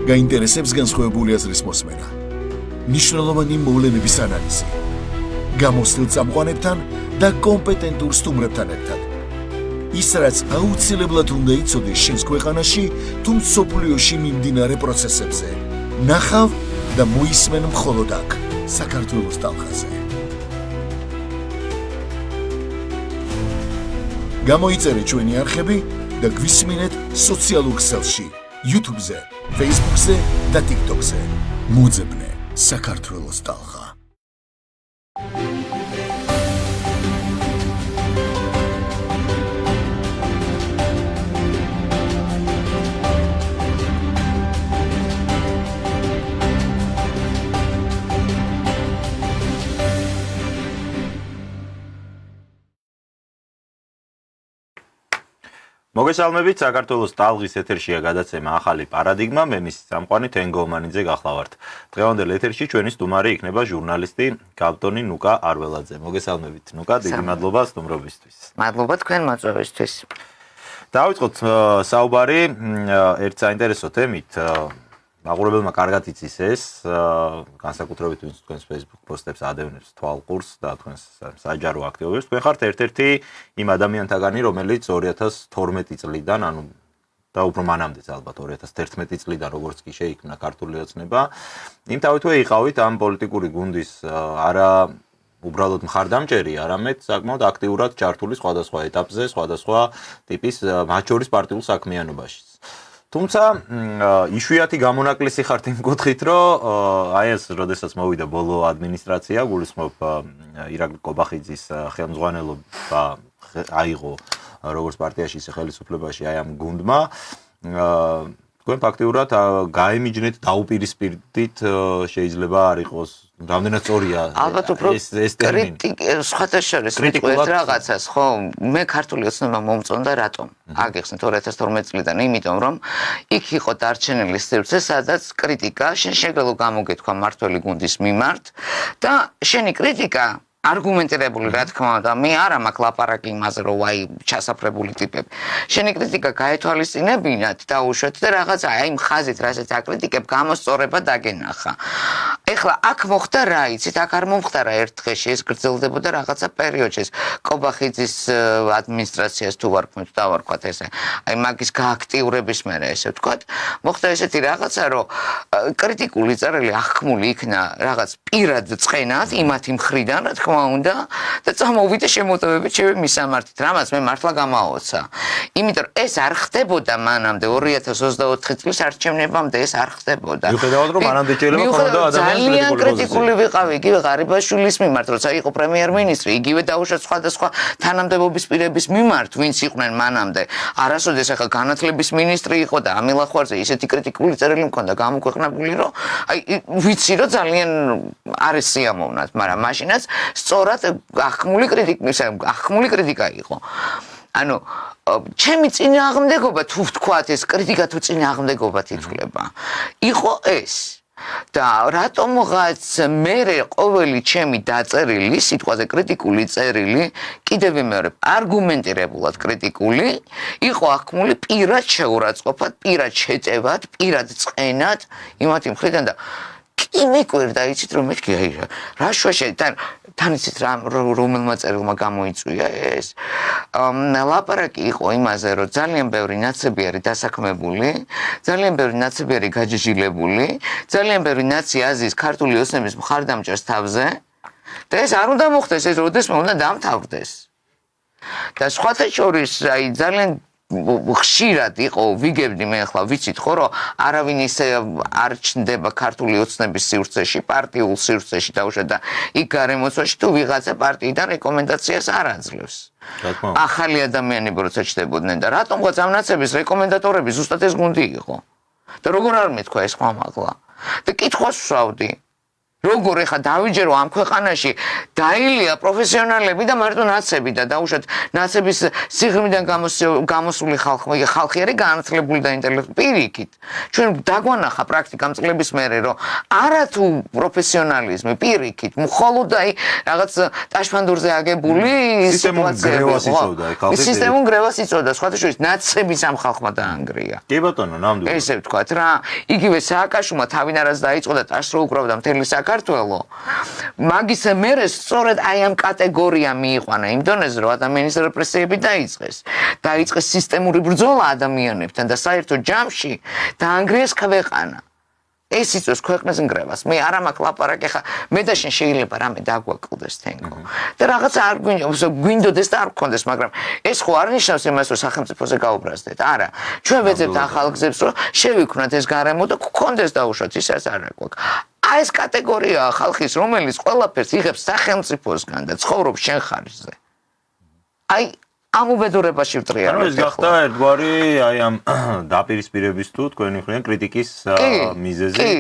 გაინტერესებს განსხვავებული აზრის მოსმენა, მნიშვნელოვანი მოვლენების ანალიზი, გამოცდილ წამყვანებთან და კომპეტენტურ სტუმრებთან ერთად. ის რაც აუცილებლად უნდა იცოდეს შენს ქვეყანაში თუ მსოფლიოში მიმდინარე პროცესებზე. ნახავ და მოისმენ მხოლოდ აქ, საქართველოს ტალღაზე. გამოიწერე ჩვენი არხები და გვისმინეთ სოციალურ ქსელში, YouTube-ზე, Facebook-ზე და TikTok-ზე. მოძებნე საქართველოს ტალღა. მოგესალმებით, საქართველოს ტალღის ეთერშია გადაცემა ახალი პარადიგმა, მე მის წამყვანი თენგო მანიძე გახლავართ. დღევანდელ ეთერში ჩვენი სტუმარი იქნება ჟურნალისტი გალტონი ნუკა არველაძე. მოგესალმებით, ნუკა, დიდი მადლობა სტუმრობისთვის. მადლობა თქვენ მოწვევისთვის. დავიწყოთ საუბარი ერთ საინტერესო თემით. მაყურებელმა კარგად იცის ეს, განსაკუთრებით ვინც თქვენს Facebook პოსტებს ადევნებს თვალყურს და თქვენს საჯარო აქტივობებს. თქვენ ხართ ერთ-ერთი იმ ადამიანთაგანი, რომელიც 2012 წლიდან, ანუ და უფრო მანამდეც ალბათ 2011 წლიდან როგორც კი შეიქმნა ქართული ოცნება, იმთავითვე იყავით ამ პოლიტიკური გუნდის არა უბრალოდ მხარდამჭერი, არამედ საკმაოდ აქტიურად ჩართული სხვადასხვა ეტაპზე, სხვადასხვა ტიპის მათ შორის პარტიულ საქმიანობაში. თუმცა იშვიათი გამონაკლისი ხართ იმ კუთხით, რომ აი ეს როდესაც მოვიდა ბოლო ადმინისტრაცია, გულისხმობ ირაკლი კობახიძის ხელმძღვანელობა აიღო როგორც პარტიაში, ისე ხელისუფლებაში აი ამ გუნდმა. თქვენ ფაქტიურად გაემიჯნეთ დაუპირისპირდით, შეიძლება არ იყოს რამდენად სწორია ეს ტერმინი. სხვათა შორის მეთქვით რაღაცას, ხო, მე ქართული ოცნება მომწონდა რატომ? აგიხსნით 2012 წლიდან, იმიტომ რომ იქ იყო დარჩენილი სივრცე, სადაც კრიტიკა შენ შეგელო გამოგეთქვა მართველი გუნდის მიმართ და შენი კრიტიკა არგუმენტირებული რა თქმა უნდა, მე არა მაქვს ლაპარაკი იმაზე, რომ აი ჩასაფრებული ტიპები. შენი კრიტიკა გაეთვალისწინებინათ და უშვეთ და რაღაცა აი იმ ხაზით, რასაც აკრიტიკებ, გამოსწორება დაგენახა. ეხლა აქ მოხდა რა იცით, აქ არ მომხდარა ერთ დღეში, ეს გრძელდებოდა რაღაცა პერიოდში. კობახიძის ადმინისტრაციას თუ დავარქვათ ესე. აი მაგის გააქტიურების მერე ესე ვთქვათ, მოხდა ესეთი რაღაცა, რომ კრიტიკული წერილი აღქმული იქნა რაღაც პირად წყენად იმათი მხრიდან, რა თქმა უნდა და წამოვიდა შემოტევებით ჩემი მისამართით, რამაც მე მართლა გამაოცა. იმიტომ რომ ეს არ ხდებოდა მანამდე 2024 წლის არჩევნებამდე ეს არ ხდებოდა. მიუხედავად რომ მანამდე შეიძლება ქონოდა ძალიან კრიტიკული ვიყავი იგივე ღარიბაშვილის მიმართ, როცა იყო პრემიერ-მინისტრი, იგივე დაუშვათ სხვადასხვა თანამდებობის პირების მიმართ, ვინც იყვნენ მანამდე. არასოდეს ახლა განათლების მინისტრი იყო და ამილახვარზე ისეთი კრიტიკული წერილი მქონდა გამოქვეყნებული, რომ აი ვიცი რომ ძალიან არის სიამოვნად, მაგრამ მაშინაც სწორად აღქმული კრიტიკა იყო. ანუ ჩემი წინააღმდეგობა თუ ვთქვათ ეს კრიტიკა თუ წინააღმდეგობა ითვლება. იყო ეს და რატომღაც მერე ყოველი ჩემი დაწერილი სიტყვაზე კრიტიკული წერილი კიდევ მეორე არგუმენტირებულად კრიტიკული იყო აღქმული პირად შეურაცხყოფად, პირად შეტევად, პირად წყენად იმათი მხრიდან და კი მეკვირდა იცით რომ მეთქი აი რა შუაში თან იცით რომელმა წერილმა გამოიწვია ეს ლაპარაკი იყო იმაზე რომ ძალიან ბევრი ნაცები არის დასაქმებული, ძალიან ბევრი ნაცები არის გაჯიჟილებული, ძალიან ბევრი ნაცი აზის ქართული ოცნების მხარდამჭერს თავზე და ეს არ უნდა მოხდეს, ეს როდესმე უნდა დამთავრდეს. და სხვათა შორის აი ძალიან ხშირად იყო ვიგებდი მე ახლა ვიცით ხო რომ არავინ ისე არ ჩნდება ქართული ოცნების სივრცეში, პარტიულ სივრცეში დაუშვათ და იქ გარემოცვაში თუ ვიღაცა პარტიიდან რეკომენდაციას არ აძლევს. ახალი ადამიანები როცა ჩდებოდნენ და რატომღაც ამ ნაცების რეკომენდატორები ზუსტად ეს გუნდი იყო. და როგორ არ მეთქვა ეს ხმა მაღლა. და კითხვას ვსვავდი. როგორ ეხა დავიჯერო ამ ქვეყანაში დაილია პროფესიონალები და მარტო ნაცები და დაუშვათ ნაცების სიღრმიდან გამოსული ხალხი არის განათლებული და ინტელექტუალური პირიქით ჩვენ დაგვანახა პრაქტიკამ წლების მერე რომ არათუ პროფესიონალიზმი პირიქით მხოლოდ აი რაღაც ტაშფანდურზე აგებული სისტემურ გრევას იწვევდა სხვათა შორის ნაცების ამ ხალხმა დაანგრია კი ბატონო ნამდვილად ესე ვთქვათ რა იგივე სააკაშვილმა თავინარას დაიწყო და ტაშს რო უკრავდა მთელი საქართველო მაგის მერე სწორედ აი ამ კატეგორიამ მიიყვანა იმ დონეზე რომ ადამიანის რეპრესიები დაიწყეს სისტემური ბრძოლა ადამიანებთან და საერთო ჯამში დაანგრიეს ქვეყანა ეს იწვევს ქვეყნის ნგრევას მე არ მაქვს ლაპარაკი ხა მე და შენ შეიძლება რამე დაგვაკლდეს თენგო და რაღაც არ გვინდოდეს და არ გქონდეს მაგრამ ეს ხო არ ნიშნავს იმას რომ სახელმწიფოზე გაუბრაზდეთ არა ჩვენ ვეძებთ ახალ გზებს რომ შევიქმნათ ეს გარემო და გქონდეს დაუშვათ ისაც არ აქვს აი ეს კატეგორიაა ხალხის რომელიც ყველაფერს იღებს სახელმწიფოსგან და ცხოვრობს შენ ხარჯზე აი ამ უბედურებაში ვტრიალებ. ანუ ეს გახდა ერთგვარი აი ამ დაპირისპირების თუ თქვენი მხრიდან კრიტიკის მიზეზი. კი.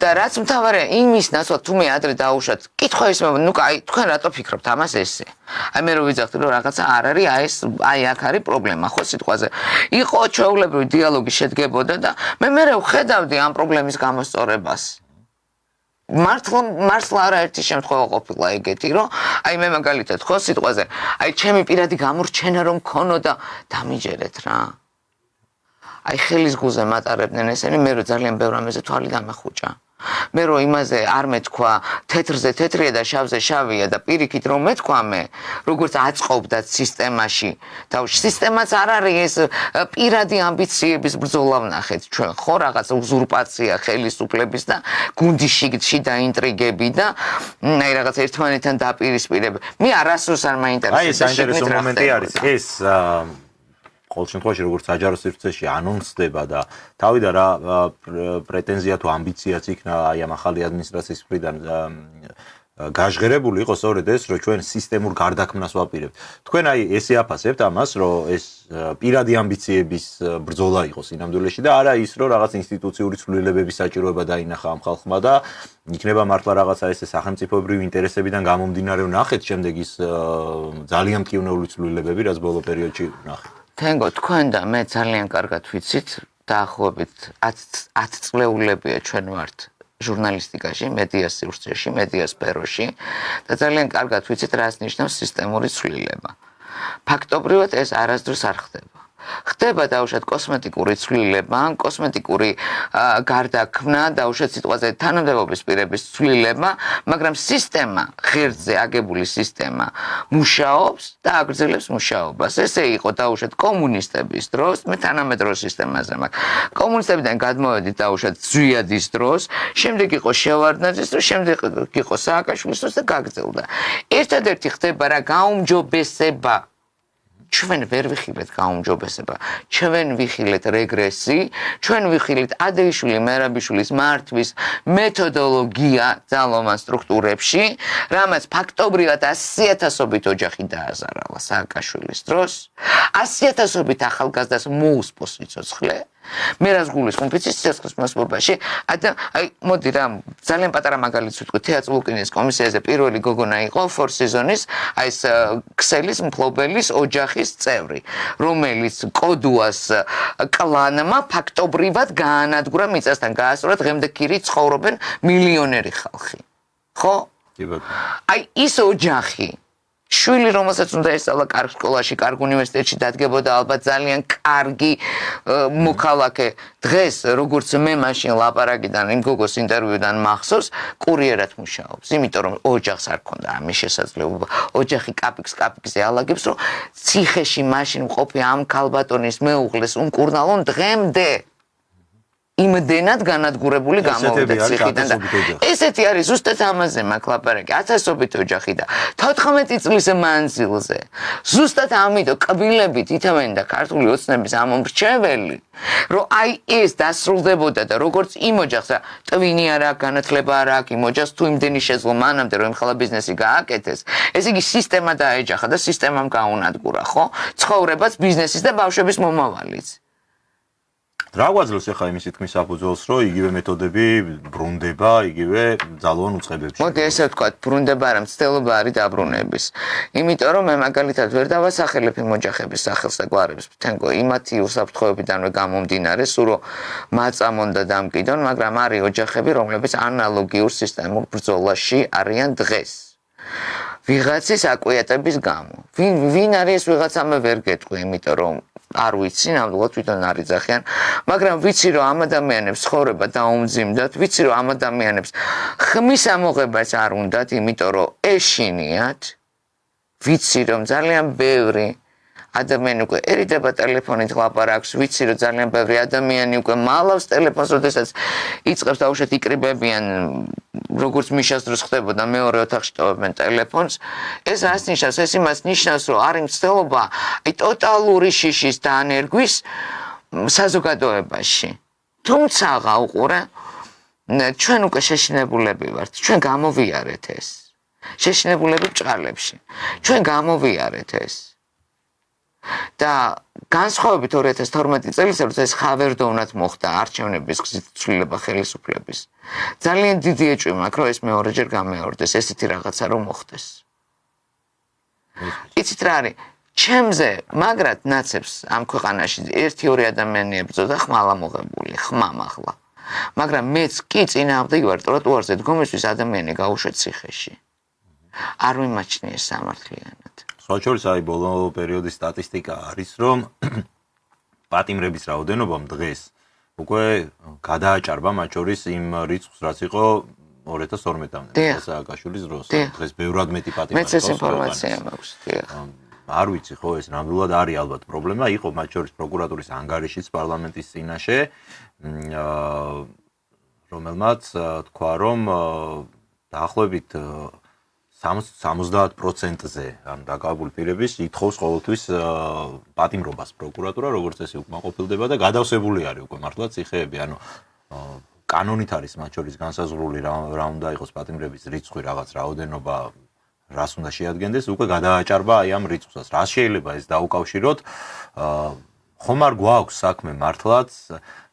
და რაც მთავარია იმის ნაცვლად თუ მე ადრე დაუშვათ, კითხვა ის ნუ აი თქვენ რატო ფიქრობთ ამას ესე? აი მე რო ვიძახდი რომ რაღაცა არ არის, აი აქ არის პრობლემა ხო სიტყვაზე. იყო ჩვეულებრივი დიალოგი შედგებოდა და მე ვხედავდი ამ პრობლემის გამოსწორებას. მართლა არაერთი შემთხვევა ყოფილა ეგეთი რომ აი მე მაგალითად ხო სიტყვაზე აი ჩემი პირადი გამორჩენა რომ მქონოდა დამიჯერეთ რა აი ხელის გულზე მატარებდნენ ესენი მე რო ძალიან ბევრ ამაზე თვალი დამეხუჭა მე რო იმაზე არ მეთქვა თეთრზე თეთრია და შავზე შავია და პირიქით რომ მეთქვა მე როგორც აწყობდათ სისტემაში და სისტემაც არ არის ეს პირადი ამბიციების ბრძოლა ვნახეთ ჩვენ ხო რაღაც უზურპაცია ხელისუფლების და გუნდის შიგში და ინტრიგები და აი რაღაც ერთმანეთთან დაპირისპირება მე არასდროს არ მაინტერესებს აი ეს საინტერესო მომენტი არის ეს ყოველ შემთხვევაში როგორც საჯარო სივრცეში ანონსდება და თავიდან რა პრეტენზია თუ ამბიციაც იქნა აი ამ ახალი ადმინისტრაციის მხრიდან გაჟღერებული იყო სწორედ ეს რომ ჩვენ სისტემურ გარდაქმნას ვაპირებთ. თქვენ აი ესე აფასებთ ამას რომ ეს პირადი ამბიციების ბრძოლა იყო სინამდვილეში და არა ის რომ რაღაც ინსტიტუციური ცვლილებების საჭიროება დაინახა ამ ხალხმა და იქნება მართლა რაღაცა ესე სახელმწიფოებრივი ინტერესებიდან გამომდინარე ვნახეთ შემდეგ ის ძალიან მტკივნეული ცვლილებები რაც ბოლო პერიოდში ვნახეთ. თენგო თქვენ და მე ძალიან კარგად ვიცით დაახლოებით 10 წლეულებია ჩვენ ვართ ჟურნალისტიკაში, მედიას სივრცეში, მედიას სფეროში და ძალიან კარგად ვიცით რას ნიშნავს სისტემური ცვლილება. ფაქტობრივად ეს არასდროს არ ხდება. ხდება დაუშვათ კოსმეტიკური ცვლილება, კოსმეტიკური გარდაქმნა, დაუშვათ სიტყვაზე თანამდებობის პირების ცვლილება, მაგრამ სისტემა, ღერძზე აგებული სისტემა მუშაობს და აგრძელებს მუშაობას. ესე იყო დაუშვათ კომუნისტების დროს, მე თანამედროვე სისტემაზე მაქვს. კომუნისტებიდან გადმოვედით დაუშვათ ზვიადის დროს, შემდეგ იყო შევარდნაძის დროს, შემდეგ იყო სააკაშვილის დროს და გაგრძელდა. ერთადერთი ხდება რა გაუმჯობესება ჩვენ ვერ ვიხილეთ გაუმჯობესება, ჩვენ ვიხილეთ რეგრესი, ჩვენ ვიხილეთ ადეიშვილი მერაბიშვილის მართვის მეთოდოლოგია ძალოვან სტრუქტურებში, რამაც ფაქტობრივად 100,000-ობით ოჯახი დააზარალა სააკაშვილის დროს, 100,000-ობით ახალგაზრდას მოუსპოს სიცოცხლე. მე რას გულისხმობ იცის სიცოცხლის მოსპობაში აი მოდი რა ძალიან პატარა მაგალითს ვიტყვი თეატრის ლუკინის კომისიაზე პირველი გოგონა იყო Four Seasons-ის აი ეს ქსელის მფლობელის ოჯახის წევრი რომელიც კოდუას კლანმა ფაქტობრივად გაანადგურა მიწასთან გაასწორა დღემდე ქირი ცხოვრობენ მილიონერი ხალხი ხო აი ის ოჯახი შვილი რომელსაც უნდა ესწავლა კარგ სკოლაში, კარგ უნივერსიტეტში დადგებოდა ალბათ ძალიან კარგი მოქალაქე. დღეს როგორც მე მაშინ ლაპარაკიდან იმ გოგოს ინტერვიუდან მახსოვს, კურიერად მუშაობს. იმიტომ რომ ოჯახს არ ქონდა ამის შესაძლებლობა. ოჯახი კაპიკზე ალაგებს, რომ ციხეში მაშინ მყოფი ამ ქალბატონის მეუღლეს უმკურნალონ დღემდე იმდენად განადგურებული გამოვიდა ციხიდან და ესეთი არის ზუსტად ამაზე მაქვს ლაპარაკი 1000-ობით ოჯახი და 14 წლის მანძილზე ზუსტად ამიტომ კბილებით ითავენ და ქართული ოცნების ამომრჩეველი რომ აი ეს დასრულდებოდა და როგორც იმ ოჯახს ტვინი არ აქვს განათლება არ აქვს იმ ოჯახს თუ იმდენი შეძლო მანამდე რომ ხალხა ბიზნესი გააკეთეს ეს იგი სისტემა დაეჯახა და სისტემამ გაუნადგურა ხო ცხოვრებას ბიზნესის და ბავშვების მომავალიც რა გვაძლევს ახლა იმის თქმის საფუძველს, რომ იგივე მეთოდები ბრუნდება, იგივე ძალოვან უწყებებში. მოდი ესე ვთქვათ, ბრუნდება არა, მცდელობა არის დაბრუნების. იმიტომ რომ მე მაგალითად ვერ დავასახელებ იმ ოჯახების სახელს და გვარებს, თენგო იმათი უსაფრთხოებიდანვე გამომდინარე, სულ რომ მაწამონ და დამკიდონ, მაგრამ არის ოჯახები, რომლებიც ანალოგიურ სისტემურ ბრძოლაში არიან დღეს. ვიღაცის აკვიატების გამო. ვინ არის ეს ვიღაცა მე ვერ გეტყვი, იმიტომ რომ არ ვიცი, ნამდვილად თვითონ არ იძახიან, მაგრამ ვიცი რომ ამ ადამიანებს ცხოვრება დაუმძიმდათ, ვიცი რომ ამ ადამიანებს ხმის ამოღებაც არ უნდათ, იმიტომ რომ ეშინიათ. ვიცი რომ ძალიან ბევრი ადამიანი უკვე ერიდება ტელეფონით ლაპარაკს, ვიცი რომ ძალიან ბევრი ადამიანი უკვე მალავს ტელეფონს, როდესაც იწყებს დაუშვათ იკრიბებიან როგორც მიშას დროს ხდებოდა მეორე ოთახში ტოვებენ ტელეფონს, ეს რას ნიშნავს? ეს იმას ნიშნავს, რომ არის მცდელობა აი ტოტალური შიშის დანერგვის საზოგადოებაში. თუმცა უყურე, ჩვენ უკვე შეშინებულები ვართ, ჩვენ გამოვიარეთ ეს. შეშინებულები ბჭყალებში. ჩვენ გამოვიარეთ ეს. და განსხვავებით 2012 წელს, როდესაც ხავერდოვნად მოხდა არჩევნების ცვლილება ხელისუფლების. ძალიან დიდი ეჭვი მაქვს, რომ ეს მეორეჯერ გამეორდეს, ესეთი რაღაცა რომ მოხდეს. იცით რა არის? ჩემზე მაგრად ნაცებს ამ ქვეყანაში 1-2 ადამიანი ებრძოდა ხმალა მოღებული, ხმამ ახლა. მაგრამ მეც კი წინააღმდეგ ვარ ტროტუარზე დგომისთვის ადამიანი გაუშვეთ ციხეში. არ მიმაჩნია სამართლიანად. სხვაჩორის აი ბოლო პერიოდის სტატისტიკა არის, რომ პატიმრების რაოდენობამ დღეს უკვე გადააჭარბა მათ შორის იმ რიცხვს, რაც იყო 2012-მდე სააკაშვილის დროს. დღეს ბევრად მეტი პატიმარი მეც ეს ინფორმაცია მაქვს, დიახ. არ ვიცი ხო ეს ნამდვილად არის ალბათ პრობლემა, იყო მათ შორის პროკურატურის ანგარიშიც პარლამენტის წინაშე, რომელმაც თქვა, რომ დაახლოებით 70%-ზე ან დაკავებული პირების ითხოვს ყოველთვის პატიმრობას პროკურატურა, როგორც ესე უკმაყოფილდება და გადავსებული არის უკვე მართლა ციხეები, ანუ კანონით არის მათ შორის განსაზღვრული რა უნდა იყოს პატიმრების რიცხვი, რაღაც რაოდენობა, რას უნდა შეადგენდეს, უკვე გადააჭარბა აი ამ რიცხვსაც. რას შეიძლება ეს დაუკავშიროთ? ხომ არ გვაქვს საქმე მართლაც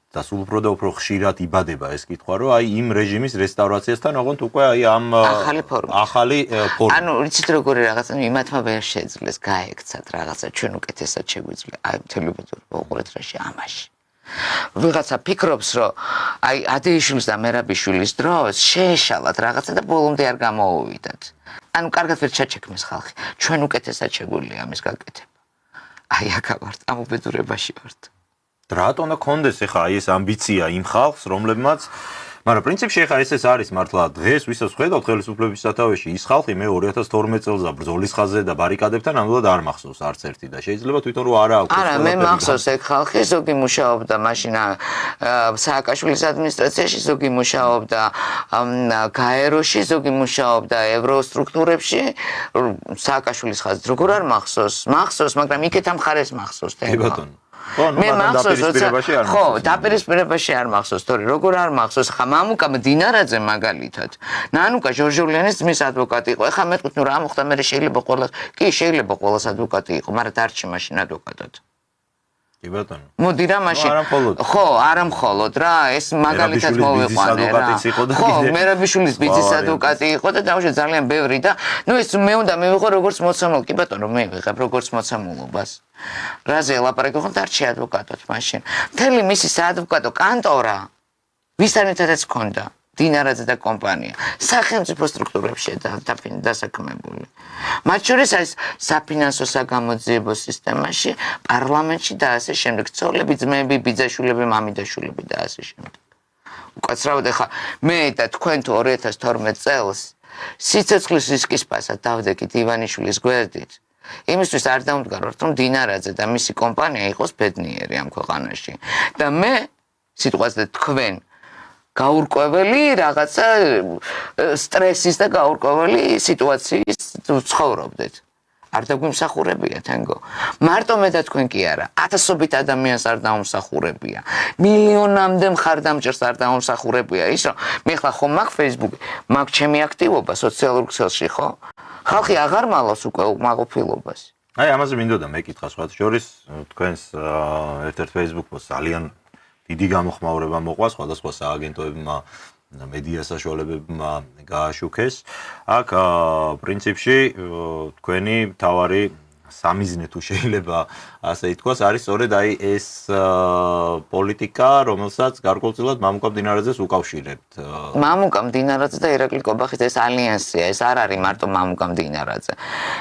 და სულ უფრო და უფრო ხშირად იბადება ეს კითხვა, რომ აი იმ რეჟიმის რესტავრაციასთან ოღონდ უკვე აი ამ ახალი ფორმა. ანუ იცით როგორი რაღაცა, იმათმა ვერ შეძლეს გაექცათ რაღაცა, ჩვენ უკეთესად შეგვიძლია. აი თელევიზორ უყურეთ რაში ამაში. ვიღაცა ფიქრობს, რომ აი ადეიშვილის და მერაბიშვილის დროს შეეშალათ რაღაცა და ბოლომდე არ გამოუვიდათ. ანუ კარგად ვერ ჩაჩექმეს ხალხი. ჩვენ უკეთესად შეგვიძლია ამის გაკეთება. აი აქ ვართ, ამ უბედურებაში ვართ. რატო უნდა კონდეს ახლა აი ეს ამბიცია იმ ხალხს, რომლებმაც, მაგრამ პრინციპში ახლა ეს არის მართლა დღეს ვისაც ხედავთ ხელისუფლების სათავეში, ის ხალხი მე 2012 წელს და ბრძოლის ხაზზე და ბარიკადებთან ნამდვილად არ მახსოვს არც ერთი და შეიძლება თვითონ რომ არა აქვს. არა, მე მახსოვს ეგ ხალხი, ზოგი მუშაობდა მაშინ სააკაშვილის ადმინისტრაციაში, ზოგი მუშაობდა გაეროში, ზოგი მუშაობდა ევროსტრუქტურებში, სააკაშვილის ხაზით როგორ არ მახსოვს? მახსოვს, მაგრამ იქეთ ამ ხარეს მახსოვს თქო. ბატონო. მე დაპირისპირებაში არ მახსოვს, თორე როგორ არ მახსოვს, ხა მამუკა მდინარაძე მაგალითად. ნანუკა ჟორჟოლიანის ძმის ადვოკატი იყო. ეხლა მეთქვით, ნუ რა მოხდა, მე შეიძლება ყოველას, კი შეიძლება ყოველას ადვოკატი იყო, მაგრამ დარჩი მაშინ ადვოკატად. კი ბატონო. მოდი რა მაშინ. ხო, არა მხოლოდ რა, ეს მაგალითად მოვიყვანე რა. ხო, მერაბიშვილის ბიძის ადვოკატი იყო და დაუშვათ ძალიან ბევრი და ნუ ეს მე უნდა მივიღო როგორც მოცემულ, კი ბატონო, მე ვიღებ როგორც მოცემულობას. რაზე ელაპარაკე ხო დარჩი ადვოკატად მაშინ. მთელი მისი საადვოკატო კანტორა ვისთანაც ჰქონდა დინარაძე და კომპანია სახელმწიფო სტრუქტურებში დასაქმებული. მათ შორის არის საფინანსო საგამოძიებო სისტემაში, პარლამენტში და ასე შემდეგ. ცოლები, ძმები, ბიძაშვილები, მამიდაშვილები და ასე შემდეგ. უკაცრავად ახლა მე და თქვენ თუ 2012 წელს სიცოცხლის რისკის პასად დავდექით ივანიშვილის გვერდით. იმისთვის არ დაუმდგაროთ, რომ დინარაძე და მისი კომპანია იყოს ბედნიერი ამ ქვეყანაში. და მე სიტყვაზე თქვენ გაურკვეველი რაღაცა სტრესის და გაურკვეველი სიტუაციის ცხოვრობდეთ. არ დაგვიმსახურებია თენგო. მარტო მე და თქვენ კი არა, ათასობით ადამიანს არ დაუმსახურებია. მილიონამდე მხარდამჭერს არ დაუმსახურებია ის, რომ მე ხლა ხომ მაქვს Facebook-ი, მაქვს ჩემი აქტივობა სოციალურ ქსელში, ხო? ხალხი აღარ მალავს უკვე უკმაყოფილობას. აი ამაზე მინდოდა მეკითხა სხვა შორის თქვენს ერთ-ერთ Facebook პოსტს ძალიან დიდი გამოხმაურება მოყვა სხვადასხვა სააგენტოებმა მედია საშუალებებმა გააშუქეს. აქ პრინციპში თქვენი მთავარი სამიზნე თუ შეიძლება ასე ითქვას, არის სწორედ აი ეს პოლიტიკა, რომელსაც გარკვეულწილად მამუკა მდინარაძეს უკავშირებთ. მამუკა მდინარაძე და ირაკლი კობახის ეს ალიანსია, ეს არ არის მარტო მამუკა მდინარაძე.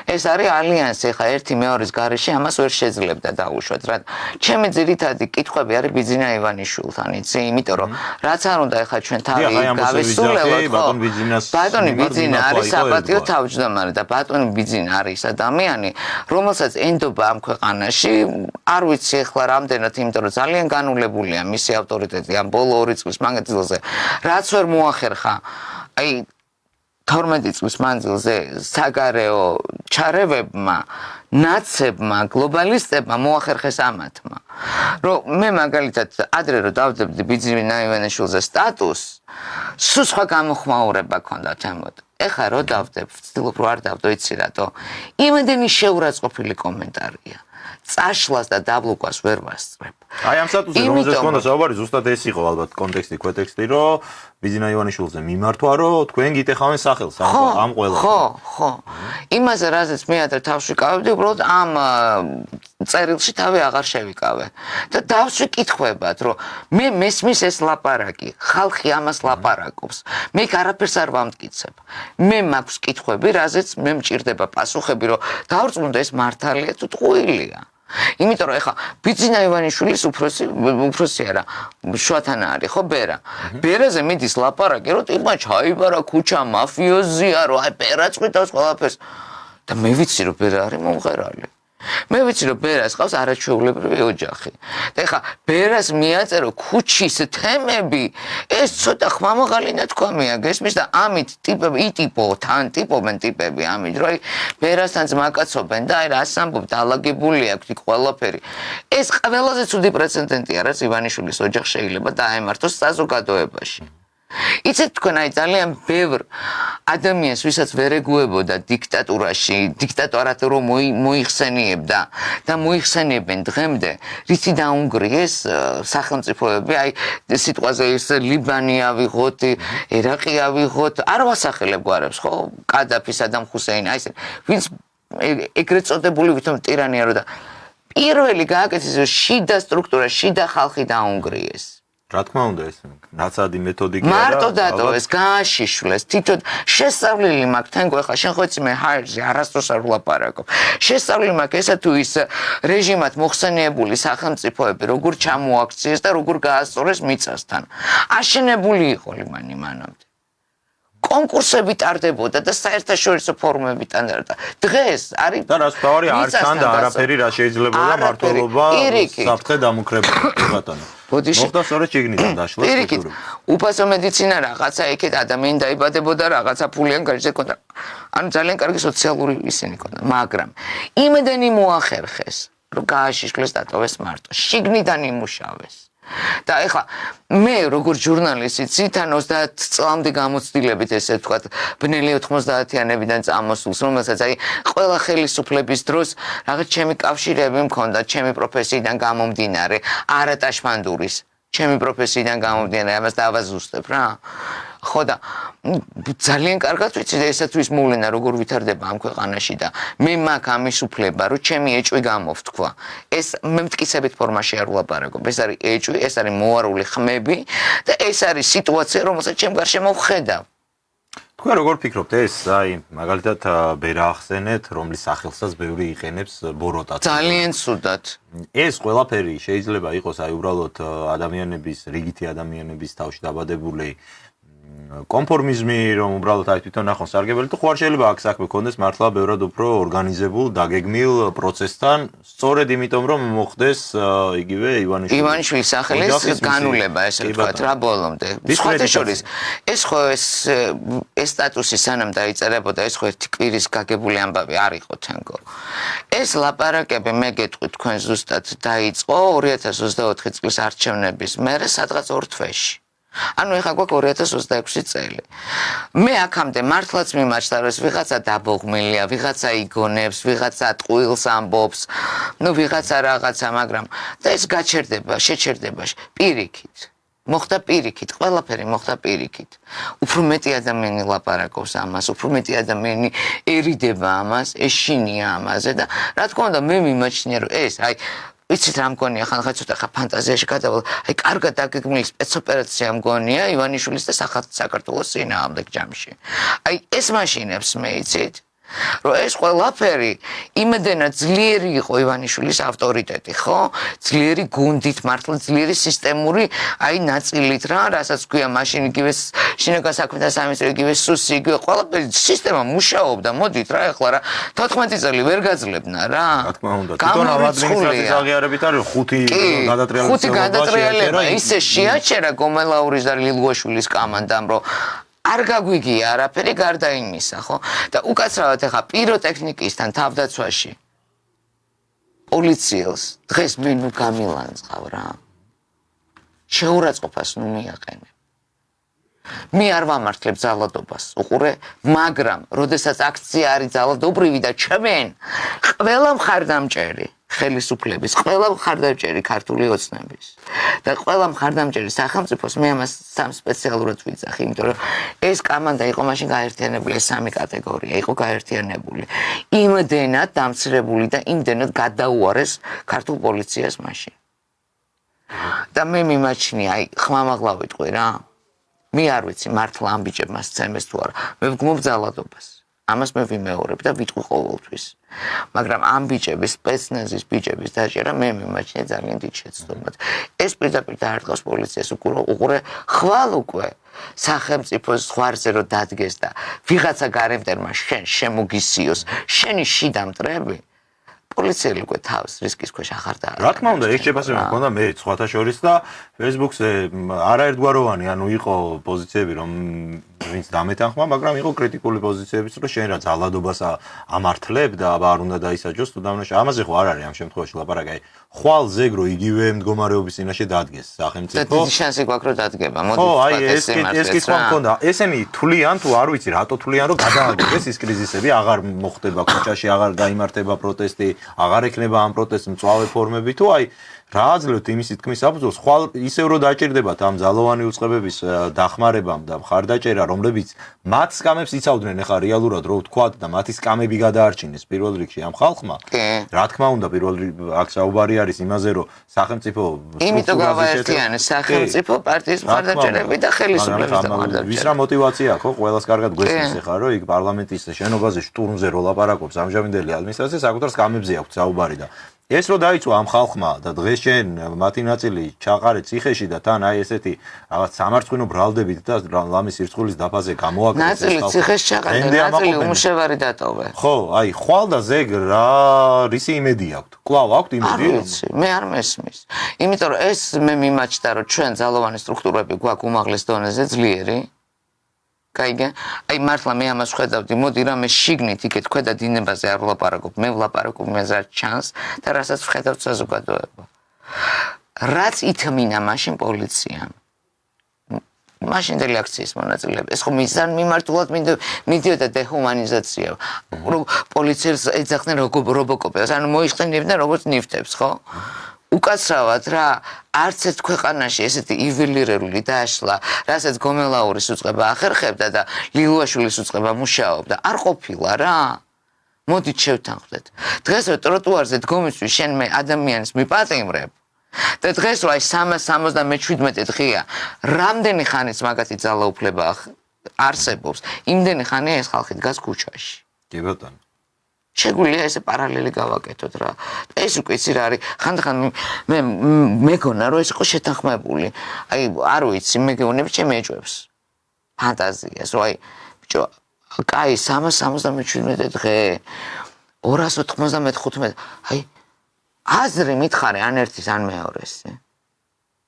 ეს არის ალიანსი, ხა ერთი მეორის გარეშე ამას ვერ შეძლებდა დაუშვათ, რა. ჩემი ძირითადი კითხვები არის ბიძინა ივანიშვილთან, იცი? იმიტომ რომ რაც არ უნდა ხა ჩვენ თავი გავისრულებოთ, ბატონ ბიძინას ბატონი ბიძინა არის საპატიო თავმჯდომარე და ბატონი ბიძინა არის ადამიანი, რომელსაც ენდობა ამ ქვეყანაში, არ ვიცი ახლა რამდენად, იმიტომ რომ ძალიან განულებულია მისი ავტორიტეტი ამ ბოლო 2 წლის მანძილზე, რაც ვერ მოახერხა. აი 12 წლის მანძილზე საგარეო ჩარევებმა, ნაცებმა, გლობალისტებმა მოახერხეს ამათმა. რომ მე მაგალითად ადრე რომ დავდებდი ბიძინა ივანიშვილზე სტატუსს, სულ სხვა გამოხმაურება ქონდა თემოდ. ეხლა რო დავდებ, ვცდილობ რომ არ დავდო, იცი რატო? იმედენი შეურაცხყოფილი კომენტარია. წაშლას და დაბლოკვას ვერ ვასწრებ. აი ამ სტატუსზე რომელზეც ხონდა საუბარი, ზუსტად ეს იყო ალბათ კონტექსტი, ქვეტექსტი, რომ ბიძინა ივანიშვილზე მიმართვა, რომ თქვენ გიტეხავენ სახელს ამ ყველა. ხო. იმაზე რაზეც მე ადრე თავში ვიკავებდი, უბრალოდ ამ წერილში თავი აღარ შევიკავე. და დავსვი კითხვებად, რომ მე მესმის ეს ლაპარაკი, ხალხი ამას ლაპარაკობს. მე არაფერს არ ვამტკიცებ. მე მაქვს კითხვები, რაზეც მე მჭირდება პასუხები, რომ დავrწმუნდე ეს მართალია თუ ტყუილია. იმიტომ რომ ეხა ბიძინა ივანიშვილის უფროსი არა, შუათანა არის, ხო ბერა. ბერაზე მიდის ლაპარაკი, რომ ტიპმა ჩაიბარა ქუჩა, მაფიოზია, რომ აი ბერა წვითავს ყველაფერს. და მე ვიცი რომ ბერა არის მომღერალი. მე ვიცი რომ ბერას ყავს არაჩვეულებრივი ოჯახი. და ეხა ბერას მიაწერო ქუჩის თემები, ეს ცოტა ხმამაღალი ნათქვამია გესმის და ამით ტიპები იტიპობენ, ტიპობენ ტიპები ამით, რომ აი ბერასთან ძმაკაცობენ და აი რას ამბობ, დაალაგებული აქვს იქ ყველაფერი. ეს ყველაზე ცუდი პრეცედენტია, რაც ივანიშვილის ოჯახს შეიძლება დაემართოს საზოგადოებაში. იცით თქვენ აი ძალიან ბევრ ადამიანს ვისაც ვერ ეგუებოდა დიქტატურაში, დიქტატორად რომ მოიხსენიებდა და მოიხსენიებენ დღემდე, რითი დაუნგრიეს სახელმწიფოები, აი სიტყვაზე ის ლიბანი ავიღოთ, ერაყი ავიღოთ, არ ვასახელებ გვარებს, ხო? კადაფი, სადამ ჰუსეინი, აი ეს ვინც ეგრეთ წოდებული ვითომ ტირანია რო და პირველი გააკეთეს შიდა სტრუქტურა, შიდა ხალხი დაუნგრიეს. რა თქმა უნდა ეს ნაცადი მეთოდიკა მარტო დატო ეს გააშიშვლეს თვითონ შესწავლილი მაქვს თენგო ახლა შენ ხო იცი მე ჰაერზე არასდროს არ ვლაპარაკობ შესწავლილი მაქვს ესა თუ ის რეჟიმად მოხსენიებული სახელმწიფოები როგორ ჩამოაქციეს და როგორ გაასწორეს მიწასთან აშენებული იყო ლიმანი მანამდე კონკურსები ტარდებოდა და საერთაშორისო ფორუმები ტარდებოდა. დღეს არის და რას თავარი არ ჩანდა არაფერი რა შეიძლება და მართლობა საფრთხე დამუკრებული ბატონო. მოხდა სწორედ შეგნიდან დაშლა სტრუქტურა. უფასო მედიცინა რაღაცა იქეთ ადამიანი დაიბადებოდა რაღაცა ფულიან გარშე ქონდა. ანუ ძალიან კარგი სოციალური ისინი ქონდა, მაგრამ იმედენი მოახერხეს, რომ გააშიშვლეს დატოვეს მარტო. შიგნიდან იმუშავეს. და ეხლა მე როგორ ჟურნალისტი თან 30 წლამდე გამოცდილებით ესე ვთქვათ ბნელი 90-იანებიდან წამოსულს რომელსაც აი ყველა ხელისუფლების დროს რაღაც ჩემი კავშირები მქონდა ჩემი პროფესიიდან გამომდინარე არატაშმანდურის ჩემი პროფესიიდან გამომდინარე ამას დავაზუსტებ რა ხო და ძალიან კარგად ვიცი და ესათვის მოვლენა როგორ ვითარდება ამ ქვეყანაში და მე მაქვს ამის უფლება რომ ჩემი ეჭვი გამოვთქვა ეს მე მტკიცებით ფორმაში არ ვლაპარაკობ ეს არის ეჭვი ეს არის მოარული ხმები და ეს არის სიტუაცია რომელსაც ჩემ გარშემო ვხედავ თქვენ როგორ ფიქრობთ ეს აი მაგალითად ბერა ახსენეთ რომლის სახელსაც ბევრი იყენებს ბოროტად ძალიან ცუდად ეს ყველაფერი შეიძლება იყოს აი უბრალოდ ადამიანების რიგითი ადამიანების თავში დაბადებული კონფორმიზმი რომ უბრალოდ აი თვითონ ნახონ სარგებელი თუ ხო არ შეიძლება აქ საქმე ქონდეს მართლა ბევრად უფრო ორგანიზებულ დაგეგმილ პროცესთან სწორედ იმიტომ რომ მოხდეს იგივე ივანიშვილის სახელის განულება ესე ვთქვათ რა ბოლომდე სხვათა შორის ეს ხო ეს სტატუსი სანამ დაიწერებოდა ეს ხო ერთი კვირის გაგებული ამბავი არ იყო თენგო ეს ლაპარაკები მე გეტყვი თქვენ ზუსტად დაიწყო 2024 წლის არჩევნების მერე სადღაც 2 თვეში ანუ ეხლა გვაქვს 2026 წელი. მე აქამდე მართლაც მიმაჩნდა რომ ვიღაცა დაბოღმილია, ვიღაცა იგონებს, ვიღაცა ტყუილს ამბობს, ვიღაცა რაღაცა, მაგრამ და ეს შეჩერდება პირიქით. მოხდა პირიქით, ყველაფერი მოხდა პირიქით. უფრო მეტი ადამიანი ლაპარაკობს ამას, უფრო მეტი ადამიანი ერიდება ამას, ეშინია ამაზე და რა თქმა უნდა მე მიმაჩნია რომ ეს ვიცით რა მგონია ხანხა ცოტა ფანტაზიაში გადავალ კარგად დაგეგმილი სპეცოპერაცია მგონია ივანიშვილის და საქართველოს წინააღმდეგ ჯამში ეს მაშინებს მე იცით რომ ეს ყველაფერი იმედენად ძლიერი იყო ივანიშვილის ავტორიტეტი ხო ძლიერი გუნდით მართლა ძლიერი სისტემური ნაწილით რა რასაც ქვია მაშინ იგივე შინაგან საქმეთა სამინისტრო იგივე სუსი იგივე ყველაფერი სისტემა მუშაობდა მოდით რა ეხლა რა 14 წელი ვერ გაძლებნა რა რა თქმა უნდა თვითონ ადმინისტრაციის აღიარებით არის 5 გადატრიალება ისე შეაჩერა გომელაურის და ლილუაშვილის კამანდამ რომ არ გაგვიგია არაფერი გარდა იმისა, ხო? და უკაცრავად ახლა პიროტექნიკისთან თავდაცვაში პოლიციელს დღეს მე ნუ გამილანძღავ რა. შეურაცხყოფას ნუ მიაყენე. მე არ ვამართლებ ძალადობას, უყურე, მაგრამ როდესაც აქცია არის ძალადობრივი და ჩვენ ყველა მხარდამჭერი ხელისუფლების, ყველა მხარდამჭერი ქართული ოცნების და ყველა მხარდამჭერი სახელმწიფოს მე ამას სამ სპეციალურად ვიძახი, იმიტომ რომ ეს კამანდა იყო მაშინ გაერთიანებული, ეს სამი კატეგორია იყო გაერთიანებული. იმდენად დამცირებული და იმდენად გადაუარეს ქართულ პოლიციას მაშინ. და მე მიმაჩნია, ხმამაღლა ვიტყვი რა. მე არ ვიცი მართლა ამ ბიჭებმა სცემეს თუ არა. მე ვგმობ ძალადობას. ამას მე ვიმეორებ და ვიტყვი ყოველთვის. მაგრამ ამ ბიჭების, სპეცნაზის ბიჭების დაჭერა მე მიმაჩნია ძალიან დიდ შეცდომად. ეს პირდაპირ დაარტყავს პოლიციას უყურე ხვალ უკვე სახელმწიფოს ზღვარზე რომ დადგეს და ვიღაცა გარემტერმა შენ შემოგისიოს, შენი შიდა მტრები პოლიციელი უკვე თავს რისკის ქვეშ აღარ დაარჩენს. რა თქმა უნდა, ეს შეფასება მქონდა მე სხვათა შორის და Facebook-ზე არაერთგვაროვანი, ანუ იყო პოზიციები, რომ ვინც დამეთანხმა, მაგრამ იყო კრიტიკული პოზიციებიც, რომ შენ რა ძალადობას ამართლებ და აბა არ უნდა დაისაჯოს თუ დამნაშა. ამაზე ხო არ არის ამ შემთხვევაში ლაპარაკი. ხვალ ზეგრო იგივე მდგომარეობის წინაშე დადგეს სახელმწიფო. და დიდი შანსი გვაქვს რომ დადგება. მოდი ხო, ეს კითხვა მქონდა. ესენი თვლიან თუ არ ვიცი რატო თვლიან რომ გადააგდეს ის კრიზისები, აღარ მოხდება ქუჩაში, აღარ გაიმართება პროტესტი, აღარ ექნება ამ პროტესტს მწვავე ფორმები თუ რა აძლევთ იმის თქმის აბზოლს, ხვალ ისევ რომ დაჭირდებათ ამ ძალოვანი უწყებების დახმარებამ და მხარდაჭერა, რომლებიც მათ სკამებს იცავდნენ, ეხლა რეალურად რო ვთქვათ და მათი სკამები გადაარჩინეს პირველ რიგში ამ ხალხმა. რა თქმა უნდა, პირველ აქ საუბარი არის იმაზე, რომ სახელმწიფო იმიტომ გავაერთიანეს სახელმწიფო პარტიის მხარდაჭერები და ხელისუფლების მხარდაჭერები. ვის რა მოტივაცია ხო, ყველას კარგად გვესმის ეხლა, რომ იქ პარლამენტის შენობაზე შტურმზე რო ლაპარაკობს ამჟამინდელი ადმინისტრაცია, საკუთარ სკამებზე აქვს საუბარი და ეს რო დაიწყო ამ ხალხმა და დღეს შენ მათი ნაწილი ჩაყარე ციხეში და თან ესეთი რაღაც სამარცხვინო ბრალდებით და ლამის სირცხვილის დაფაზე გამოაკეთეს ნაწილი ციხეში ჩაყარე, ნაწილი უმუშევარი დატოვე. ხო, ხვალ და ზეგ რა რისი იმედი აქვთ? კვლავ აქვთ იმედი? არ ვიცი, მე არ მესმის. იმიტომ რომ ეს მე მიმაჩნდა რომ ჩვენ ძალოვანი სტრუქტურები გვაქვს უმაღლეს დონეზე ძლიერი. გაიგე? მართლა მე ამას ხედავდი, მოდი რამე შიგნით იქეთ ქვედა დინებაზე არ ვლაპარაკობ, მე ვლაპარაკობ იმაზე რაც ჩანს და რასაც ვხედავთ საზოგადოება. რაც ითმინა მაშინ პოლიციამ. მაშინდელი აქციის მონაწილეები. ეს ხო მიზან მიმართულად მიდიოდა დეჰუმანიზაცია. პოლიციელს ეძახდნენ რობოკოპებს, ანუ მოიხსენებდნენ როგორც ნივთებს, ხო? უკაცრავად რა არც ერთ ქვეყანაში ესეთი იველირებული დაშლა, რასაც გომელაურის უწყება ახერხებდა და ლილუაშვილის უწყება მუშაობდა, არ ყოფილა რა. მოდით შევთანხმდეთ. დღეს რო ტროტუარზე დგომისთვის შენ მე ადამიანს მიპატიმრებ და დღეს რო 377 დღეა, რამდენი ხანიც მაგათი ძალაუფლება არსებობს, იმდენი ხანია ეს ხალხი დგას ქუჩაში. კი ბატონო. შეგვიძლია ესე პარალელი გავაკეთოთ რა. ეს უკვე იცი რა არის. ხანდახან მე მეგონა რომ ეს იყო შეთანხმებული. არ ვიცი, მე გეუბნები ჩემ ეჭვებს. ფანტაზიას, რომ ბიჭო, კაი 377 დღე 295 აზრი მითხარე ან ერთის ან მეორეს.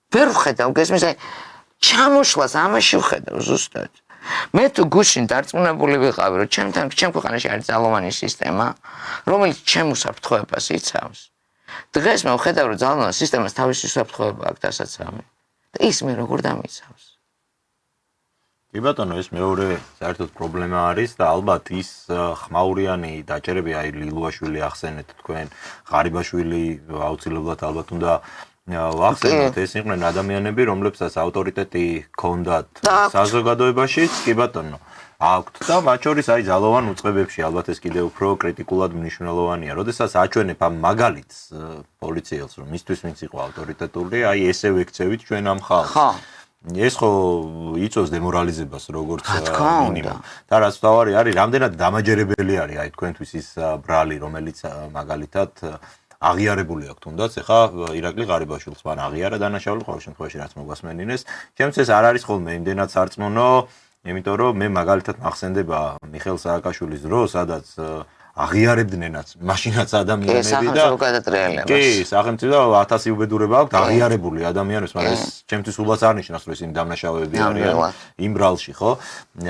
ვერ ვხედავ გესმის, ჩამოშლას ამაში ვხედავ ზუსტად. მე თუ გუშინ დარწმუნებული ვიყავი, რომ ჩემ ქვეყანაში არის ძალოვანი სისტემა, რომელიც ჩემ უსაფრთხოებას იცავს. დღეს მე ვხედავ, რომ ძალოვანი სისტემას თავისი უსაფრთხოება აქვს დასაცავი. და ის მე როგორ დამიცავს? კი ბატონო, ეს მეორე საერთოდ პრობლემა არის და ალბათ ის ხმაურიანი დაჭერები, აი ლილუაშვილი ახსენეთ თქვენ, ღარიბაშვილი აუცილებლად ალბათ უნდა ვახსენოთ, ეს იყვნენ ადამიანები, რომლებსაც ავტორიტეტი ჰქონდათ საზოგადოებაშიც, კი ბატონო, აქვთ და მათ შორის აი ძალოვან უწყებებში ალბათ ეს კიდევ უფრო კრიტიკულად მნიშვნელოვანია. როდესაც აჩვენებ ამ მაგალითს პოლიციელს, რომ მისთვის ვინც იყო ავტორიტეტული, აი ესე ვექცევით ჩვენ ამ ხალხს. ხო. ეს ხო იწვევს დემორალიზებას როგორც მინიმუმ. და რაც თავარი არის, რამდენად დამაჯერებელი არის აი თქვენთვის ის ბრალი, რომელიც მაგალითად აღიარებული აქვს თუნდაც, ეხა ირაკლი ღარიბაშვილს მან აღიარა დანაშაული ყოველ შემთხვევაში რაც მოგვასმენინეს. ჩემთვის ეს არ არის ხოლმე იმდენად სარწმუნო, იმიტომ რომ მე მაგალითად მახსენდება მიხეილ სააკაშვილის დრო, სადაც აღიარებდნენაც მაშინაც ადამიანები და კი, სახელმწიფო 1000 უბედურება აქვს აღიარებული ადამიანებს, მაგრამ ეს ჩემთვის უბას არ ნიშნავს, რომ ისინი დამნაშავეები არიან იმ ბრალში, ხო?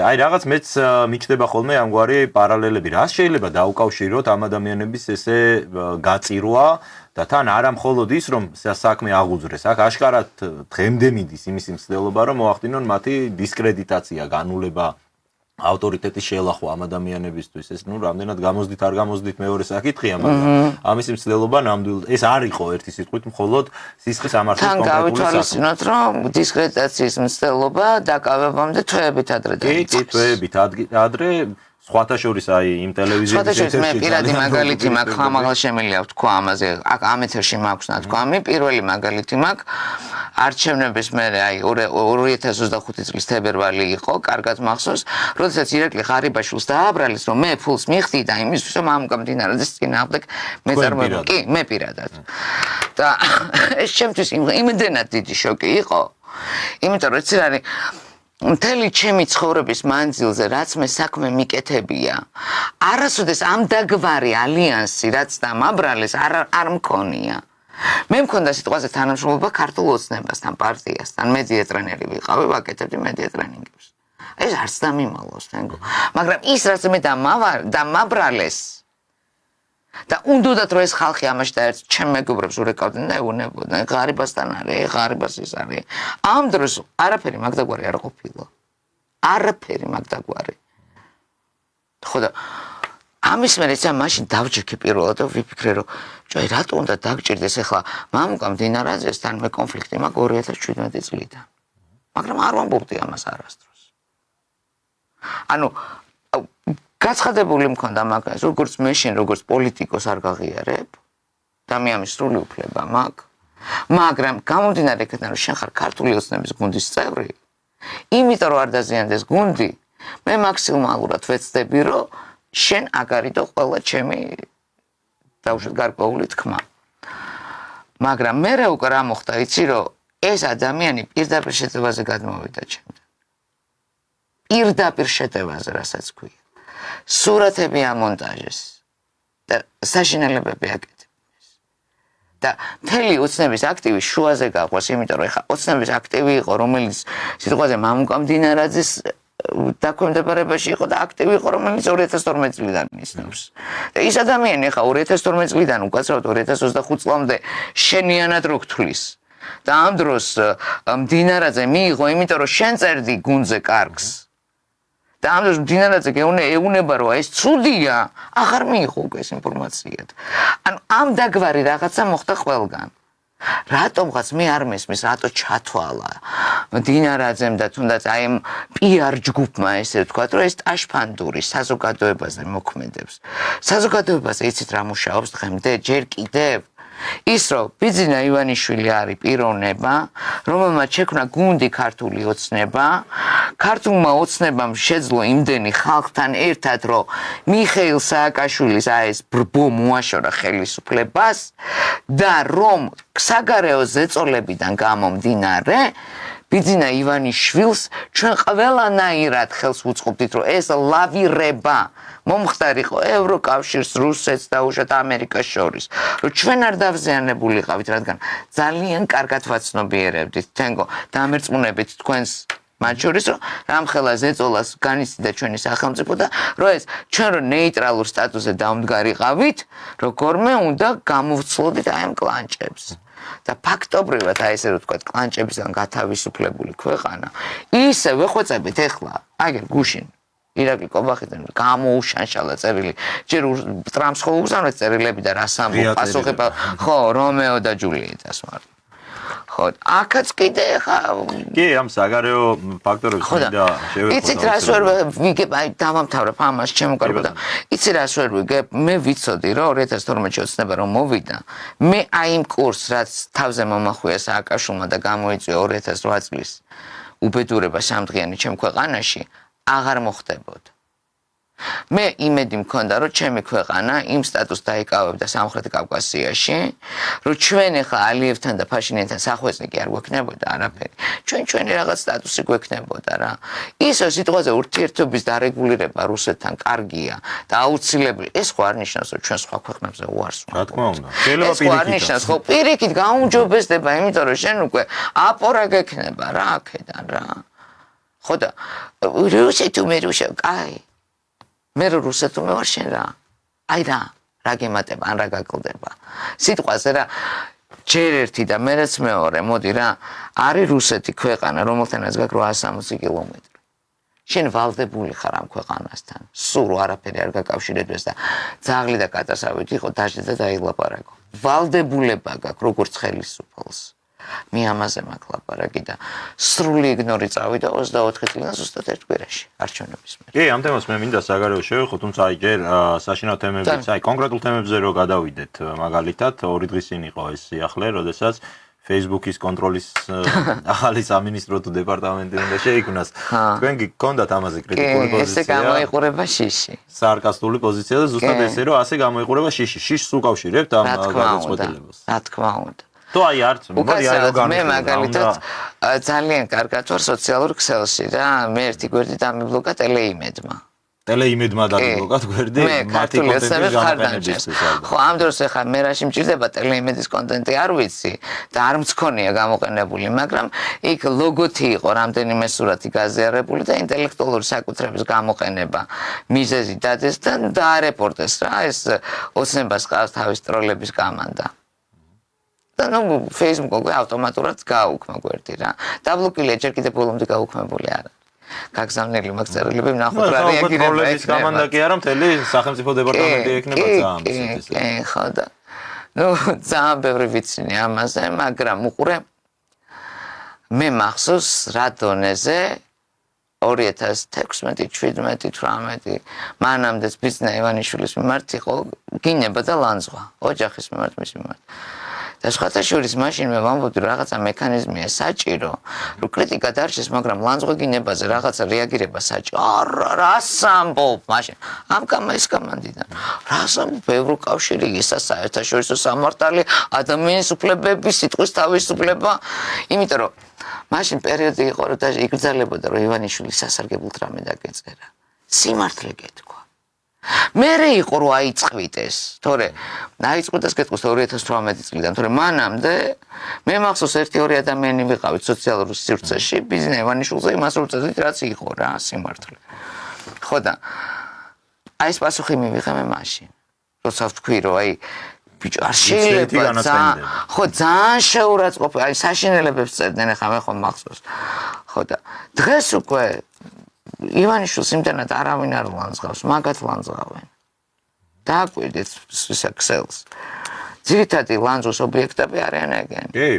აი რაღაც მეც მიჩნდება ხოლმე ამგვარი პარალელები. რა შეიძლება დაუკავშიროთ ამ ადამიანების ესე გაწირვა და თან არა მხოლოდ ის, რომ საქმე აღუძრეს, აქ აშკარად დღემდე მიდის იმის მცდელობა, რომ მოახდინონ მათი დისკრედიტაცია, განულება ავტორიტეტის შელახვა ამ ადამიანებისთვის ეს რამდენად გამოსდით არ გამოსდით მეორე საკითხია, მაგრამ ამის მცდელობა ნამდვილად ეს არ იყო ერთი სიტყვით მხოლოდ სისხლის ამართლის კონკრეტული საქმე. თან გავითვალისწინოთ, რომ დისკრედიტაციის მცდელობა დაკავებამდე თვეებით ადრე დაიწყეს. კი, თვეებით ადრე სხვათა შორის აი იმ ტელევიზიის ეთერში მე პირადი მაგალითი მაქვს, ხმამაღლა შემიძლია ვთქვა ამაზე, ამ ეთერში მაქვს ნათქვამი, პირველი მაგალითი მაქვს. არჩევნების მერე აი 2025 წლის თებერვალი იყო, კარგად მახსოვს, როდესაც ირაკლი ღარიბაშვილს დააბრალეს, რომ მე ფულს მიხდი და იმისთვის რომ ამ გამდინარადეს წინააღმდეგ მეწარმოება. კი, მე პირადად. და ეს ჩემთვის იმდენად დიდი შოკი იყო, იმიტომ რომ ეს არის მთელი ჩემი ცხოვრების მანძილზე, რაც მე საქმე მიკეთებია, არასოდეს ამ დაგვარი ალიანსი, რაც დამაბრალეს, არ მქონია. მე მქონდა სიტყვაზე თანამშრომლობა ქართულ ოცნებასთან, პარტიასთან, მედია ტრენერი ვიყავი, ვაკეთებდი მედია ტრენინგებს. ეს არც დამიმალოს, თენგო. მაგრამ ის რაც მე დამაბრალეს და უნდათ რომ ეს ხალხი ამაში დაერთ ჩემ მეგობრებს ურეკავდნენ და ეუნებოდნენ, ღარიბასთან არის, ღარიბას ის არის. ამ დროს არაფერი მაგდაგვარი არ ყოფილა. არაფერი მაგდაგვარი. ხო და ამის მერე ცა მაშინ დავჯექე პირველად და ვიფიქრე რომ ჯოი რატო უნდა დაგჭირდეს ახლა მამუკა მდინარაძესთან მე კონფლიქტი მაქვს 2017 წლიდან. მაგრამ არ ვამბობდი ამას არასდროს. ანუ გაცხადებული მქონდა მაგას, როგორც მე შენ როგორც პოლიტიკოს არ გაღიარებ და მე ამის სრული უფლება მაქვს. მაგრამ გამომდინარე იქიდან რომ შენ ხარ ქართული ოცნების გუნდის წევრი, იმიტომ რომ არ დაზიანდეს გუნდი, მე მაქსიმალურად ვეცდები რომ შენ აგარიდო ყველა ჩემი დაუშვათ გარკვეული თქმა. მაგრამ მე უკვე რა მოხდა, იცი რომ ეს ადამიანი პირდაპირ შეტევაზე გადმოვიდა ჩემთან. პირდაპირ შეტევაზე, რასაც ქვია. სურათები ამონტაჟეს და საშინელებები აკეთებდეს. და მთელი ოცნების აქტივი შუაზე გაყვეს, იმიტომ რომ ეხა ოცნების აქტივი იყო, რომელიც სიტყვაზე მამუკა მდინარაძის დაქვემდებარებაში იყო და აქტივი იყო, რომელიც 2012 წლიდან ისნობს. და ის ადამიანი ეხა 2012 წლიდან უკაცრავად 2025 წლამდე შენიანად რო გთვლის. და ამ დროს მდინარაძე მიიღო, იმიტომ რომ შენ წერდი გუნდზე კარგს. და ამ დროს მდინარაძე ეუნება რომ ეს ცუდია, აღარ მიიღო უკვე ეს ინფორმაციად. ანუ ამ დაგვარი რაღაცა მოხდა ყველგან. რატომღაც მე არ მესმის, რატო ჩათვალა მდინარაძემ და თუნდაც აი ამ PR ჯგუფმა ესე ვთქვათ, რომ ეს ტაშფანდური საზოგადოებაზე მოქმედებს. საზოგადოებაზე იცით რა მუშაობს დღემდე, ჯერ კიდევ ის რომ ბიძინა ივანიშვილი არის პიროვნება, რომელმაც შექმნა გუნდი ქართული ოცნება, ქართულმა ოცნებამ შეძლო იმდენი ხალხთან ერთად, რომ მიხეილ სააკაშვილის ეს ბრბო მოაშორა ხელისუფლებას და რომ საგარეო ზეწოლებიდან გამომდინარე ბიძინა ივანიშვილს ჩვენ ყველანაირად ხელს ვუწყობდით, რომ ეს ლავირება მომხდარიყო ევროკავშირს, რუსეთს და უშოთ ამერიკას შორის, რომ ჩვენ არ დავზიანებულიყავით, რადგან ძალიან კარგად ვაცნობიერებდით, თენგო, დამერწმუნებით თქვენს მათ შორის, რომ რამხელა ზეწოლას განიცდიდა ჩვენი სახელმწიფო და რომ ეს ჩვენ რო ნეიტრალურ სტატუსზე დავმდგარიყავით, როგორმე უნდა გამოვცლოდით აი ამ კლანჭებს. და ფაქტობრივად აი ესე რომ თქვა კლანჭებისგან გათავისუფლებული ქვეყანა ისევ ეხვეწებით ეხლა აგერ გუშინ ირაკლი კობახიძემ გამოუშანშალა წერილი ჯერ ტრამპს ხო უგზავნეთ წერილები და რას ამბობ პასუხება ხო რომეო და ჯულიეტას მაგრამ ხო აქაც კიდე ხა კი ამ საგარეო ფაქტორებს მინდა შევეხო იცით რას ვერ ვიგებ აი დავამთავრებ ამას ჩემო კარგო და იცი რას ვერ ვიგებ მე ვიცოდი რომ 2012-ში ოცნება რომ მოვიდა მე აი იმ კურსს რაც თავზე მომახვია სააკაშვილმა და გამოიწვია 2008 წლის უბედურება სამდღიანი ჩემ ქვეყანაში აღარ მოხდებოდა. მე იმედი მქონდა, რომ ჩემი ქვეყანა იმ სტატუსს დაიკავებდა სამხრეთ კავკასიაში, რომ ჩვენ ახლა ალიევთან და ფაშინიანთან სახვეწნიკი არ გვექნებოდა არაფერი. ჩვენი რაღაც სტატუსი გვექნებოდა რა. ისო სიტყვაზე ურთიერთობის დარეგულირება რუსეთთან კარგია და აუცილებელი. ეს ხო არ ნიშნავს, რომ ჩვენ სხვა ქვეყნებზე უარს ვქონდა. რა თქმა უნდა. შეიძლება პირიქით. ეს ხო არ ნიშნავს, ხო პირიქით გაუმჯობესდება, იმიტომ რომ შენ უკვე აპორა გექნება რა აქედან რა. ხო და რუსეთი მე კაი მე რუსეთი მე ვარ შენ რა აი რა გემატება ან რა გაკლდება სიტყვაზე რა ჯერ ერთი და მერეც მეორე მოდი რა არის რუსეთი ქვეყანა რომელთანაც გაქვს 860 კილომეტრი შენ ვალდებული ხარ ამ ქვეყანასთან სულ არაფერი არ გაკავშირებდეს და ძაღლი და კატასავით იყო დაჟე და დაილაპარაკო ვალდებულება გაქვს როგორც ხელისუფალს მე ამაზე მაქვს ლაპარაკი და სრული იგნორი წავიდა 24 წლიდან ზუსტად ერთ კვირაში არჩევნების მერე. კი, ამ თემას მე მინდა საგარეო შევეხო, თუმცა აი ჯერ საშინაო თემებიც, აი კონკრეტულ თემებზე რო გადავიდეთ, მაგალითად, 2 დღის წინ იყო ეს სიახლე, როდესაც Facebook-ის კონტროლის ახალი სამინისტრო თუ დეპარტამენტი უნდა შეიქმნას. თქვენ გქონდათ ამაზე კრიტიკული პოზიცია? ესე გამოიყურება შიში. სარკასტული პოზიცია და ზუსტად ესე რომ ასე გამოიყურება შიში. შიშს უკავშირებთ ამ გადაწყვეტილებას. რა თქმა უნდა. თუ აი არც მოდი აი რო მე მაგალითად ძალიან კარგად ვარ სოციალურ ქსელში რა მე ერთი გვერდი დამიბლოკა ტელეიმედმა ტელეიმედმა დამიბლოკა გვერდი მათი კონტენტის გამოყენების ხო ამ დროს ახლა მე რაში მჭირდება ტელეიმედის კონტენტი არ ვიცი და არ მცქონია გამოყენებული მაგრამ იქ ლოგოთი იყო რამდენიმე სურათი გაზიარებული და ინტელექტუალური საკუთრების გამოყენება მიზეზი დადეს და დაარეპორტეს რა ეს ოცნებას ყავს თავის ტროლების კომანდა და ნუ Facebook-ზე ავტომატურად გააუქმა გვერდი რა. დაბლოკილია ჯერ კიდევ ბოლომდე გაუქმებული არა. გაგზავნილი მაგ წერილები ვნახოთ რა რეაგირება ექნება. კომანდა კი არა, მთელი სახელმწიფო დეპარტამენტი ექნება ძალიან. კი, ხო და ნუ ძალიან ბევრი ვიცინი ამაზე, მაგრამ უყურე მე მახსოვს რა დონეზე 2016-17-18 მანამდეც ბიზნეს ივანიშვილის მიმართ იყო გინება და ლანძღვა, ოჯახის მიმართ მის მიმართ. და სხვათა შორის მაშინ მე ვამბობდი რაღაცა მექანიზმია საჭირო რომ კრიტიკა დარჩეს მაგრამ ლანძღვა გინებაზე რაღაცა რეაგირება საჭირო რას ამბობ მაშინ ამ კამაის კომანდიდან რას ამბობ ევროკავშირი ისა საერთაშორისო სამართალი ადამიანის უფლებების სიტყვის თავისუფლება იმიტომ რომ მაშინ პერიოდი იყო რომ და იგრძელებოდა რომ ივანიშვილი სასარგებლოდ რამე დაგეწერა სიმართლე გეთქვა მერე იყო რომ აიწყვიტეს, თორე აიწყვიტეს გეტყვის 2018 წლიდან, თორე მანამდე მე მახსოვს 1-2 ადამიანი ვიყავით სოციალურ სივრცეში, ბიზნეს ივანიშვილზე იმას რომ წედით რაც იყო რა, სიმართლე. ხო და აი ეს პასუხი მივიღე მე მაშინ. როცა ვთქვი რომ აი ბიჭო არ შეიძლება ხო ძალიან შეურაცხყოფი, აი საშინელებებს წერდნენ ახლა მე ხომ მახსოვს. ხო და დღეს უკვე ივანიშვილს იმდანად არავინ არ ლანძღავს, მაგათ ლანძღავენ. დააკვირდით ქსელს. ძირითადი ლანძღვის ობიექტები არიან ეგენი. კი.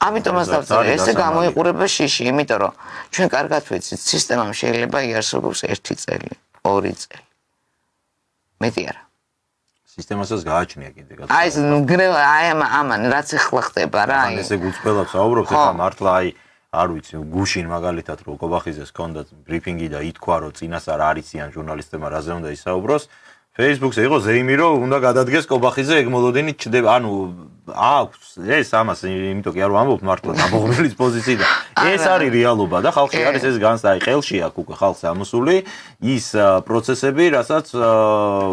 ამიტომაც დავწერე, ესე გამოიყურება შიში, იმიტომ რომ ჩვენ კარგად ვიცით, სისტემამ შეიძლება იარსებობს 1 წელი, 2 წელი. მეტი არა. სისტემასაც გააჩნია კიდე გასა. აი ეს ნგრევა, აი ამან რაც ახლა ხდება რა. ან ესე გუწბელობს აუბრობთ ახლა მართლა აი არ ვიცი, გუშინ მაგალითად რომ კობახიძეს ჰქონდა ბრიფინგი და ითქვა რომ წინასწარ არიციან ჟურნალისტებმა რაზე უნდა ისაუბროს. Facebook-ზე იყო ზეიმი რომ უნდა გადადგეს კობახიძე ეგ მოლოდინით ჩდება. ანუ აქვს ეს ამას იმიტომ კი არ ვამბობ მართლა დაბოღმელის პოზიციიდან. ეს არის რეალობა და ხალხი არის ეს განსა აი ხელში აქვს უკვე ხალხს ამოსული ის პროცესები, რასაც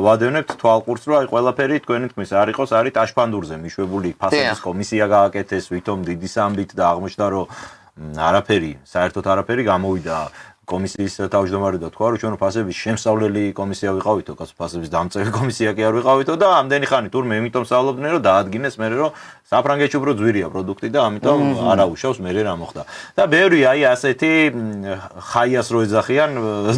ვადევნებთ თვალყურს რომ აი ყველაფერი თქვენი თქმის არ იყოს, არის ტაშფანდურზე მიშვებული ფასების კომისია გააკეთეს, ვითომ დიდი სამბით და აღმოჩნდა რომ არაფერი, საერთოდ არაფერი გამოვიდა. კომისიის თავმჯდომარე და თქვა, რომ ჩვენ ფასების შემსავლელი კომისია ვიყავითო, კაცო ფასების დამწევი კომისია კი არ ვიყავითო და ამდენი ხანი თურმე იმიტომ სწავლობდნენ, რომ დაადგინეს მე რომ საფრანგეთში უფრო ძვირია პროდუქტი და ამიტომ არ აუშავს მე რა მოხდა. და ბევრი აი ასეთი ხაიას რო ეძახიან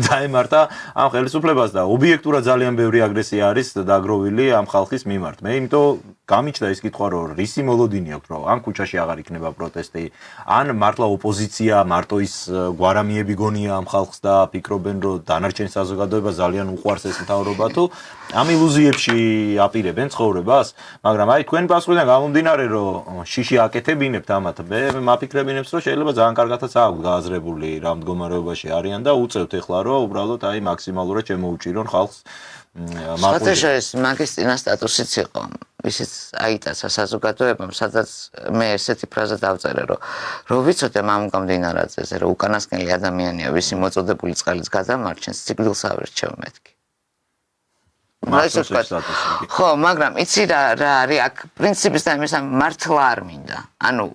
დაემართა ამ ხელისუფლებას და ობიექტურად ძალიან ბევრი აგრესია არის დაგროვილი ამ ხალხის მიმართ. მე იმიტომ გამიჩნდა ის კითხვა, რომ რისი მოლოდინი აქვს, რომ ან ქუჩაში აღარ იქნება პროტესტი, ან მართლა ოპოზიცია მარტო ის გვარამიები გონია ამ ხალხს და ფიქრობენ, რომ დანარჩენ საზოგადოება ძალიან უყვარს ეს მთავრობა თუ ამ ილუზიებში აპირებენ ცხოვრებას, მაგრამ აი თქვენი პასუხიდან გამომდინარე, რომ შიში აკეთებინებთ ამათ, მე მაფიქრებინებს, რომ შეიძლება ძალიან კარგადაც აქვთ გააზრებული რა მდგომარეობაში არიან და უწევთ ეხლა, რომ უბრალოდ აი მაქსიმალურად შემოუჭირონ ხალხს მაგის მაგის წინა სტატუსიც იყო, ისიც აიტაცა საზოგადოებამ, სადაც მე ესეთი ფრაზა დავწერე, რომ ვიცოდე მამუკა მდინარაძეზე, რომ უკანასკნელი ადამიანია, ვისი მოწოდებული წყალიც გადამარჩენს, სიკვდილს ავირჩევ მეთქი. ხო, მაგრამ იცი რა არის აქ პრინციპის და იმისა მართლა არ მინდა. ანუ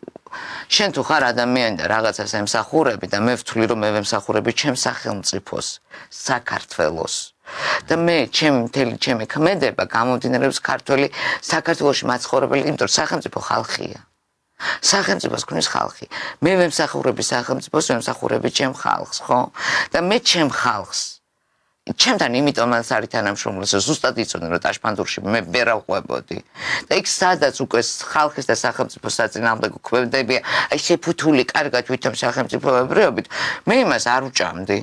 შენ თუ ხარ ადამიანი და რაღაცას ემსახურები და მე ვთვლი რომ მე ვემსახურები ჩემს სახელმწიფოს, საქართველოს. და მე მთელი ჩემი ქმედება გამომდინარეობს ქართველი საქართველოში მაცხოვრებელი, იმიტომ რომ სახელმწიფო ხალხია. სახელმწიფოს ქმნის ხალხი. მე ვემსახურები სახელმწიფოს, ვემსახურები ჩემ ხალხს, ხო? და მე ჩემ ხალხს ჩემთან იმიტომაც არის თანამშრომლობა, ზუსტად იცოდნენ, რომ ტაშპანდურში მე ვერ ავყვებოდი. და იქ სადაც უკვე ხალხის და სახელმწიფოს საწინააღმდეგო ქმედებია, აი შეფუთული კარგად ვითომ სახელმწიფოებრიობით, მე იმას არ უჭამდი.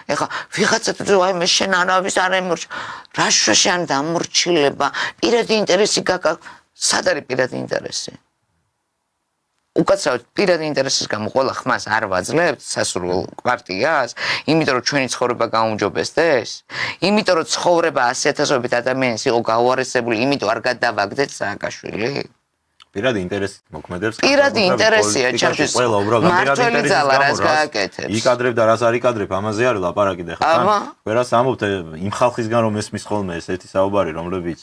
ეხლა ვიღაცა თუ აი მე შენ არავის არ ემორჩ, რა შენ დამორჩილება, პირადი ინტერესი გაკა, სად არის პირადი ინტერესი? უკაცრავად პირადი ინტერესის გამო ყველა ხმას არ ვაძლევთ სასურველ პარტიას, იმიტომ რომ ჩვენი ცხოვრება გაუმჯობესდეს, იმიტომ რომ ცხოვრება 100,000-ობით ადამიანის იყო გაუარესებული, იმიტომ არ გადავაგდეთ სააკაშვილი. პირადი ინტერესი მოქმედებს. პირადი ინტერესია ჩემთვის. ყველა უბრალოდ მართველი ძალა რაც გააკეთებს. იკადრებ და რას არ იკადრებ, ამაზე არის ლაპარაკი და ხა. ვერას ამობთ იმ ხალხისგან რომ ესმის ხოლმე ესეთი საუბარი, რომლებიც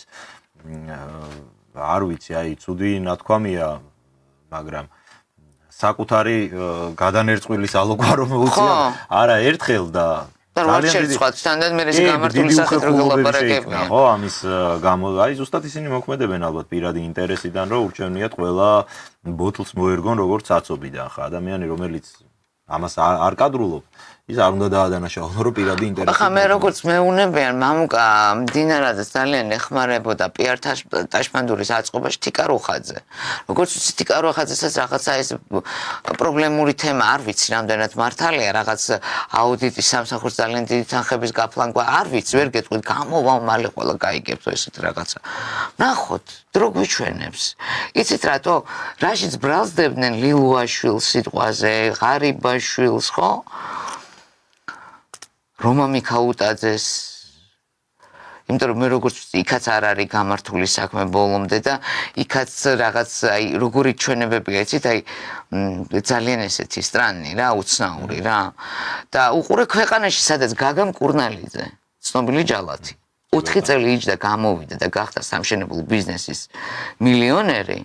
არ ვიცი, აი ცუდი ნათქვამია, მაგრამ საკუთარი გადანერწყვილის ალოქვა რომ მოუწია, არა ერთხელ და ძალიან დიდი სხვადასხვანაირად მე ეს გამართული სახით რო გელაპარაკებია. ხო, ამის გამო აი ზუსტად ისინი მოქმედებენ ალბათ პირადი ინტერესიდან, რომ ურჩევნიათ ყველა ბოთლს მოერგონ როგორც აცობიდან ხა ადამიანი რომელიც ამას არ კადრულობ ის არ უნდა დაადანაშაულო რომ პირადი ინტერესი. ახლა მე როგორც მეუნებიან მამუკა მდინარაძეს ძალიან ეხმარებოდა პიარ ტაშპანდურის აწყობაში თიკაროხაძე. როგორც ვიცი თიკაროხაძესაც რაღაცა ეს პრობლემური თემა არ ვიცი რამდენად მართალია რაღაც აუდიტის სამსახურს ძალიან დიდი თანხების გაფლანგვა არ ვიცი ვერ გეტყვით გამოვა მალე ყველა გაიგებთო ესეთ რაღაცა. ნახოთ დრო გვიჩვენებს. იცით რატო რაშიც ბრალსდებდნენ ლილუაშვილს სიტყვაზე ღარიბაშვილს ხო? რომა მიქაუტაძეს იმიტომ რომ მე როგორც იქაც არ არის გამართული საქმე ბოლომდე და იქაც რაღაც აი როგორი ჩვენებებია იცით აი ძალიან ესეთი სტრანი რა უცნაური რა და უყურე ქვეყანაში სადაც გაგა მკურნალიძე ცნობილი ჯალათი 4 წელი იჯდა გამოვიდა და გახდა სამშენებლო ბიზნესის მილიონერი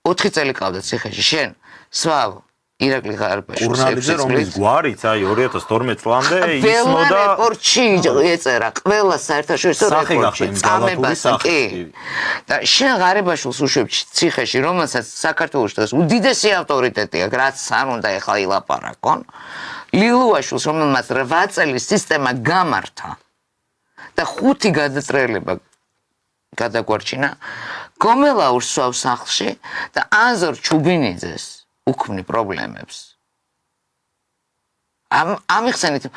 4 წელი ყავდა ციხეში შენ სვავ ირაკლი ღარიბაშვილი კურნალიძე რომლის გვარიც აი 2012 წლამდე ისმოდა და რეპორტში ეწერა ყველა საერთაშორისო რეპორტში წამებას კი და შენ ღარიბაშვილს უშვებ ციხეში რომელსაც საქართველოს დღეს უდიდესი ავტორიტეტი აქვს რაც არ უნდა ეხლა ილაპარაკონ ლილუაშვილს რომელმაც 8 წელი სისტემა გამართა და 5 გადატრიალება გადაგვარჩინა გომელაურს სვავს სახლში და ანზორ ჩუბინიძეს უქმნი პრობლემებს. ამიხსენით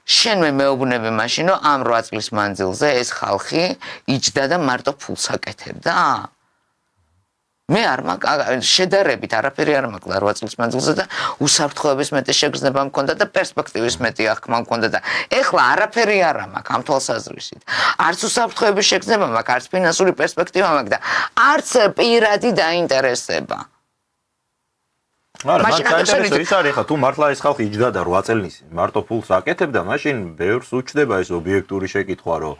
შენ მეუბნები მაშინ რომ ამ 8 წლის მანძილზე ეს ხალხი იჯდა და მარტო ფულს აკეთებდა. მე არ მაქვს შედარებით არაფერი არ მაქვს 8 წლის მანძილზე და უსაფრთხოების მეტი შეგრძნება მქონდა და პერსპექტივის მეტი აღქმა მქონდა და ეხლა არაფერი არ მაქვს ამ თვალსაზრისით. არც უსაფრთხოების შეგრძნება მაქვს, არც ფინანსური პერსპექტივა მაქვს და არც პირადი დაინტერესება. არა, მან საინტერესო ის არის, ხა თუ მართლა ეს ხალხი იჯდა და 8 წელს მარტო ფულს აკეთებდა, მაშინ ბევრს უჩდება ეს ობიექტური შეკითხვა, რომ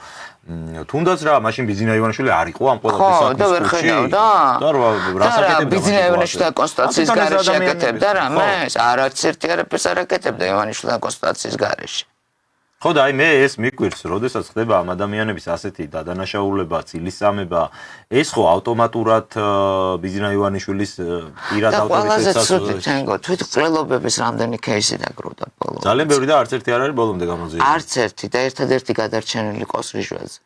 თუნდაც რა, მაშინ ბიზინა ივანიშვილი არ იყო ამ ყველაფრის საქმის. ხო, და ვერ ხედავდა. და რას აკეთებდა? ბიზინა ივანიშვილი კონსტიტუციის გარეშე აკეთებდა რამე? არც ერთი არაფერს არ აკეთებდა ივანიშვილი კონსტიტუციის გარეშე. ხო და აი მე ეს მიკვირს, როდესაც ხდება ამ ადამიანების ასეთი დადანაშაულება, ცილისამება, ეს ხო ავტომატურად ბიზინა ივანიშვილის პირად ავტორიტეტსაც ცუდო, თვით ყრელობების რამდენი кейსი დაგროვდა ბოლომდე. ძალიან ბევრი და არც ერთი არ არის ბოლომდე გამოძიებული. არც ერთი და ერთადერთი გადარჩენილი კოსრიჟვაზე.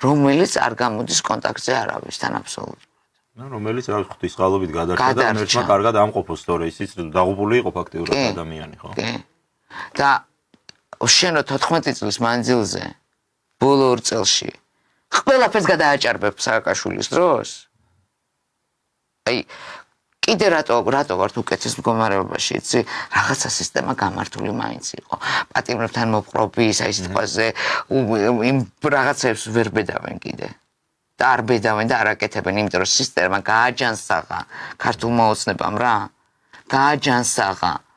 რომელიც არ გამოდის კონტაქტზე არავისთან აბსოლუტურად. ნუ რომელიც რა ღვთისმშობლობით გადარჩა და ერთმა კარგად ამყოფოს, თორე ისიც დაღუპული იყო ფაქტიურად ადამიანი, ხო? კი. და შენო 14 წლის მანძილზე ბოლო 2 წელში ყველაფერს გადააჭარბებ სააკაშვილის დროს. აი კიდე რატო ვართ უკეთეს მდგომარეობაში, იცი? რაღაცა სისტემა გამართული მაინც იყო. პატიმრებთან მოპყრობის, აი სიტყვაზე იმ რაღაცებს ვერ ბედავენ კიდე. და არ ბედავენ და არ აკეთებენ, იმიტომ რომ სისტემა გააჯანსაღა ქართულმა ოცნებამ რა. გააჯანსაღა.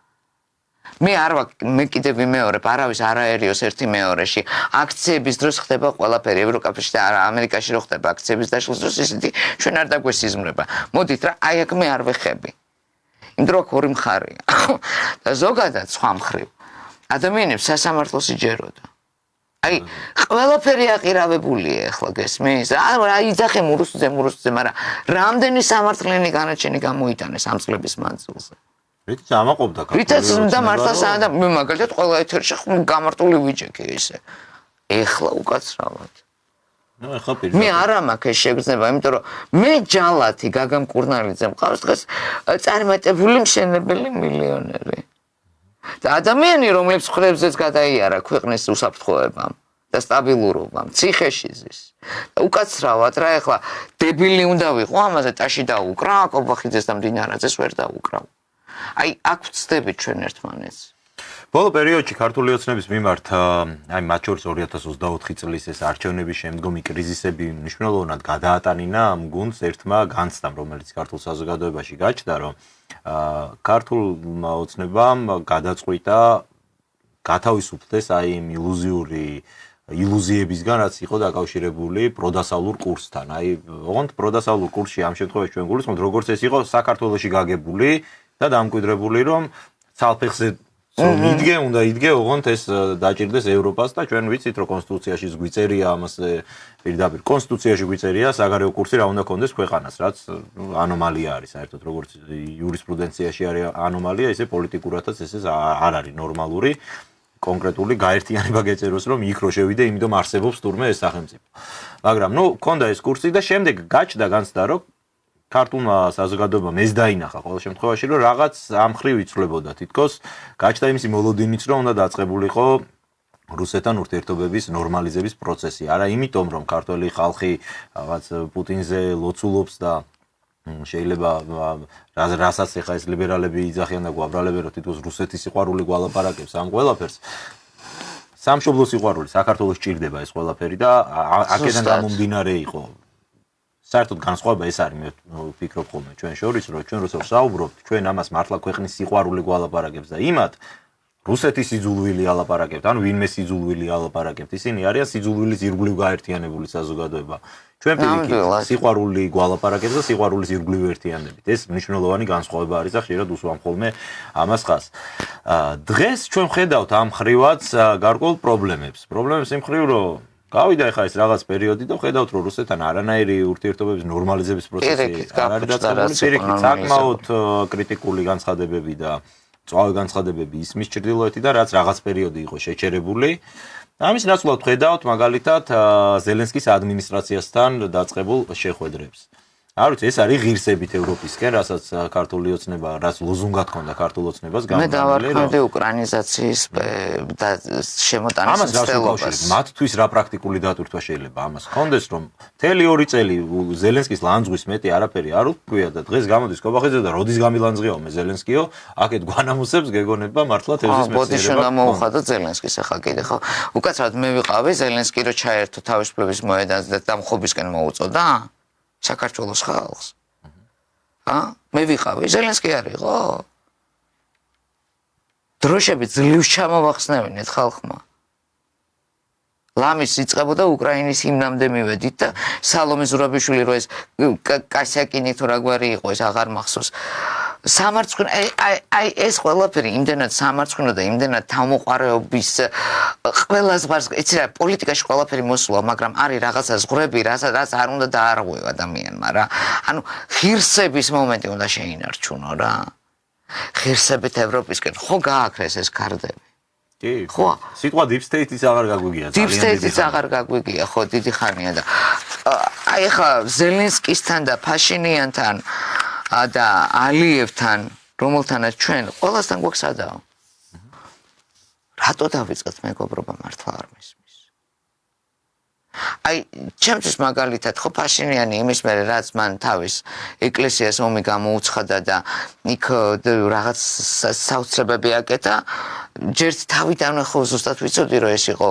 მე კიდე ვიმეორებ, არავის არ აერიოს ერთი მეორეში. აქციების დროს ხდება ყველაფერი, ევროკავშირში და ამერიკაში რო ხდება აქციების დაშლის დროს ისეთი ჩვენ არ დაგვესიზმრება. მოდით რა, აი აქ მე არ ვეხები. იმიტომ რომ ორი მხარეა. და ზოგადად სხვა მხრივ ადამიანებს სასამართლოს იჯეროდა. აი ყველაფერი აყირავებულია ახლა გესმის? რა იძახე მურუსზე, მაგრამ რამდენი სამართლიანი განაჩენი გამოიტანეს ამ წლების მანძილზე? რითიც ამაყობდა ქართული. რითაც და მართლაც და მე მაგალითად ყველა ეთერში გამარტული ვიჯექი ესე. ეხლა უკაცრავად. ნუ ეხლა პირდაპირ. მე არა მაქვს ეს შეგრძნება, იმიტომ რომ მე ჯალათი გაგამ კურნალიძე მყავს დღეს წარმატებული მშენებელი მილიონერი. და ადამიანი რომლებს ხრებზეც გადაიარა ქვეყნის უსაფრთხოებამ და სტაბილურობამ, ციხეში ზის. და უკაცრავად რა ეხლა დებილი უნდა ვიყო ამაზე ტაში დაუკრა, კობახიძეს და მდინარაძეს ვერ დაუკრავ. აი აქ ვწდებით ჩვენ ერთმანეთს. ბოლო პერიოდში ქართული ოცნების მიმართ აი მათ შორის 2024 წლის ეს არჩევნების შემდგომი კრიზისები მნიშვნელოვნად გადაატანინა ამ გუნდს ერთმა განცდამ, რომელიც ქართულ საზოგადოებაში გაჩნდა, რომ ქართულმა ოცნებამ გადაწყვიტა გათავისუფლდეს აი იმ ილუზიებისგან, რაც იყო დაკავშირებული პროდასავლურ კურსთან. აი, ოღონდ პროდასავლურ კურსში ამ შემთხვევაში ჩვენ გულისხმობთ, როგორც ეს იყო საქართველოში გაგებული და დამკვიდრებული, რომ ცალფეხზე უნდა იდგე, ოღონდ ეს დაჭირდეს ევროპას და ჩვენ ვიცით, რომ კონსტიტუციაში გვიწერია ამას პირდაპირ კონსტიტუციაში გვიწერია საგარეო კურსი რა უნდა კონდეს ქვეყანას, რაც ანომალია არის საერთოდ, როგორც იურისპრუდენციაში არის ანომალია, ისე პოლიტიკურადაც ეს არ არის ნორმალური. კონკრეტული გაერთიანება გეწეროს, რომ იქ რო შევიდე, იმიტომ არსებობს თურმე ეს სახელმწიფო. მაგრამ ნუ ქონდა ეს კურსი და შემდეგ გაჩნდა განცდა, რომ ქართულმა საზოგადოებამ ეს დაინახა ყოველ შემთხვევაში, რომ რაღაც ამ ხრივ იცვლებოდა თითქოს, გაჩნდა იმისი მოლოდინიც, რომ უნდა დაწყებულიყო რუსეთთან ურთიერთობების ნორმალიზების პროცესი. არა იმიტომ, რომ ქართველი ხალხი რაღაც პუტინზე ლოცულობს და შეიძლება რასაც ეხა ეს ლიბერალები იძახიან და გვაბრალებენ, რომ თითქოს რუსეთის სიყვარული გვალაპარაკებს ამ ყველაფერს. სამშობლოს სიყვარული საქართველოს ჭირდება ეს ყველაფერი და აქედან გამომდინარე იყო. საერთოდ განსხვავება ეს არის, მე ვფიქრობ ხოლმე ჩვენ შორის, რომ ჩვენ როცა ვსაუბრობთ, ჩვენ ამას მართლა ქვეყნის სიყვარული გვალაპარაკებს და იმათ რუსეთის სიძულვილი ალაპარაკებთ, ან ვინმე სიძულვილი ალაპარაკებთ. ისინი არიან სიძულვილის ირგვლივ გაერთიანებული საზოგადოება. ჩვენ პირიქით სიყვარული გვალაპარაკებს და სიყვარულის ირგვლივ ერთიანებით. ეს მნიშვნელოვანი განსხვავება არის და ხშირად უსვამ ხოლმე ამას ხაზს. დღეს ჩვენ ვხედავთ ამ ხრივაც გარკვეულ პრობლემებს. პრობლემებს იმ ხრივ, რომ გავიდა ეხა ეს რაღაც პერიოდი და ხედავთ, რომ რუსეთთან არანაირი ურთიერთობების ნორმალიზების პროცესი არ არის დაწყებული. პირიქით, საკმაოდ კრიტიკული განცხადებები და წვავი განცხადებები ისმის ჩრდილოეთიდან, რაც რაღაც პერიოდი იყო შეჩერებული. ამის ნაცვლად ხედავთ მაგალითად ზელენსკის ადმინისტრაციასთან დაწყებულ შეხვედრებს. არ ვიცი, ეს არის ღირსებით ევროპისკენ, რასაც ქართული ოცნება, რაც ლოზუნგად ჰქონდა ქართულ ოცნებას მე დავარქმევდი უკრაინიზაციის და შემოტანის მცდელობას. მათთვის რა პრაქტიკული დატვირთვა შეიძლება ამას ჰქონდეს, რომ მთელი 2 წელი ზელენსკის ლანძღვის მეტი არაფერი არ უთქვია და დღეს გამოდის კობახიძე და როდის გამილანძღიაო მე ზელენსკიო, აქეთ გვანამუსებს გეგონება მართლა თევზის მეცნიერება. ბოდიში უნდა მოუხადოთ ზელენსკის ახლა კიდე ხო. უკაცრავად მე ვიყავი ზელენსკი რო ჩაერთო თავისუფლების მოედანზე და დამხობისკენ მოუწოდა საქართველოს ხალხს. მე ვიყავი, ზელენსკი არ იყო? დროშები ძლივს ჩამოვახსნევინეთ ხალხმა. ლამის იწყებოდა უკრაინის ჰიმნამდე მივედით და სალომე ზურაბიშვილი რო ეს კასიაკინი თუ რა გვარი იყო ეს აღარ მახსოვს. სამარცხვინო აი ეს ყველაფერი იმდენად სამარცხვინო და იმდენად თავმოყარეობის ყველა ზღარს იცი რა პოლიტიკაში ყველაფერი მოსულა მაგრამ არის რაღაცა ზღვრები რაც არ უნდა დაარღვევა ადამიანმა რა ანუ ღირსების მომენტი უნდა შეინარჩუნო რა ღირსებით ევროპისკენ ხო გააქრეს ეს კარდები კი ხო სიტყვა deep state-იც აღარ გაგვიგია deep state-იც აღარ გაგვიგია ხო დიდი ხანია და აი ხა ზელენსკისთან და ფაშინიანთან და ალიევთან რომელთანაც ჩვენ ყველასთან გვაქვს სადაო რატო დავიწყეთ მეგობრობა მართლა არ მისმის აი ჩემთვის მაგალითად ხო ფაშინიანი იმის მერე რაც მან თავის ეკლესიას ომი გამოუცხადა და იქ რაღაც საოცრებები აკეთა ჯერ თავიდანვე ხო ზუსტად ვიცოდი რომ ეს იყო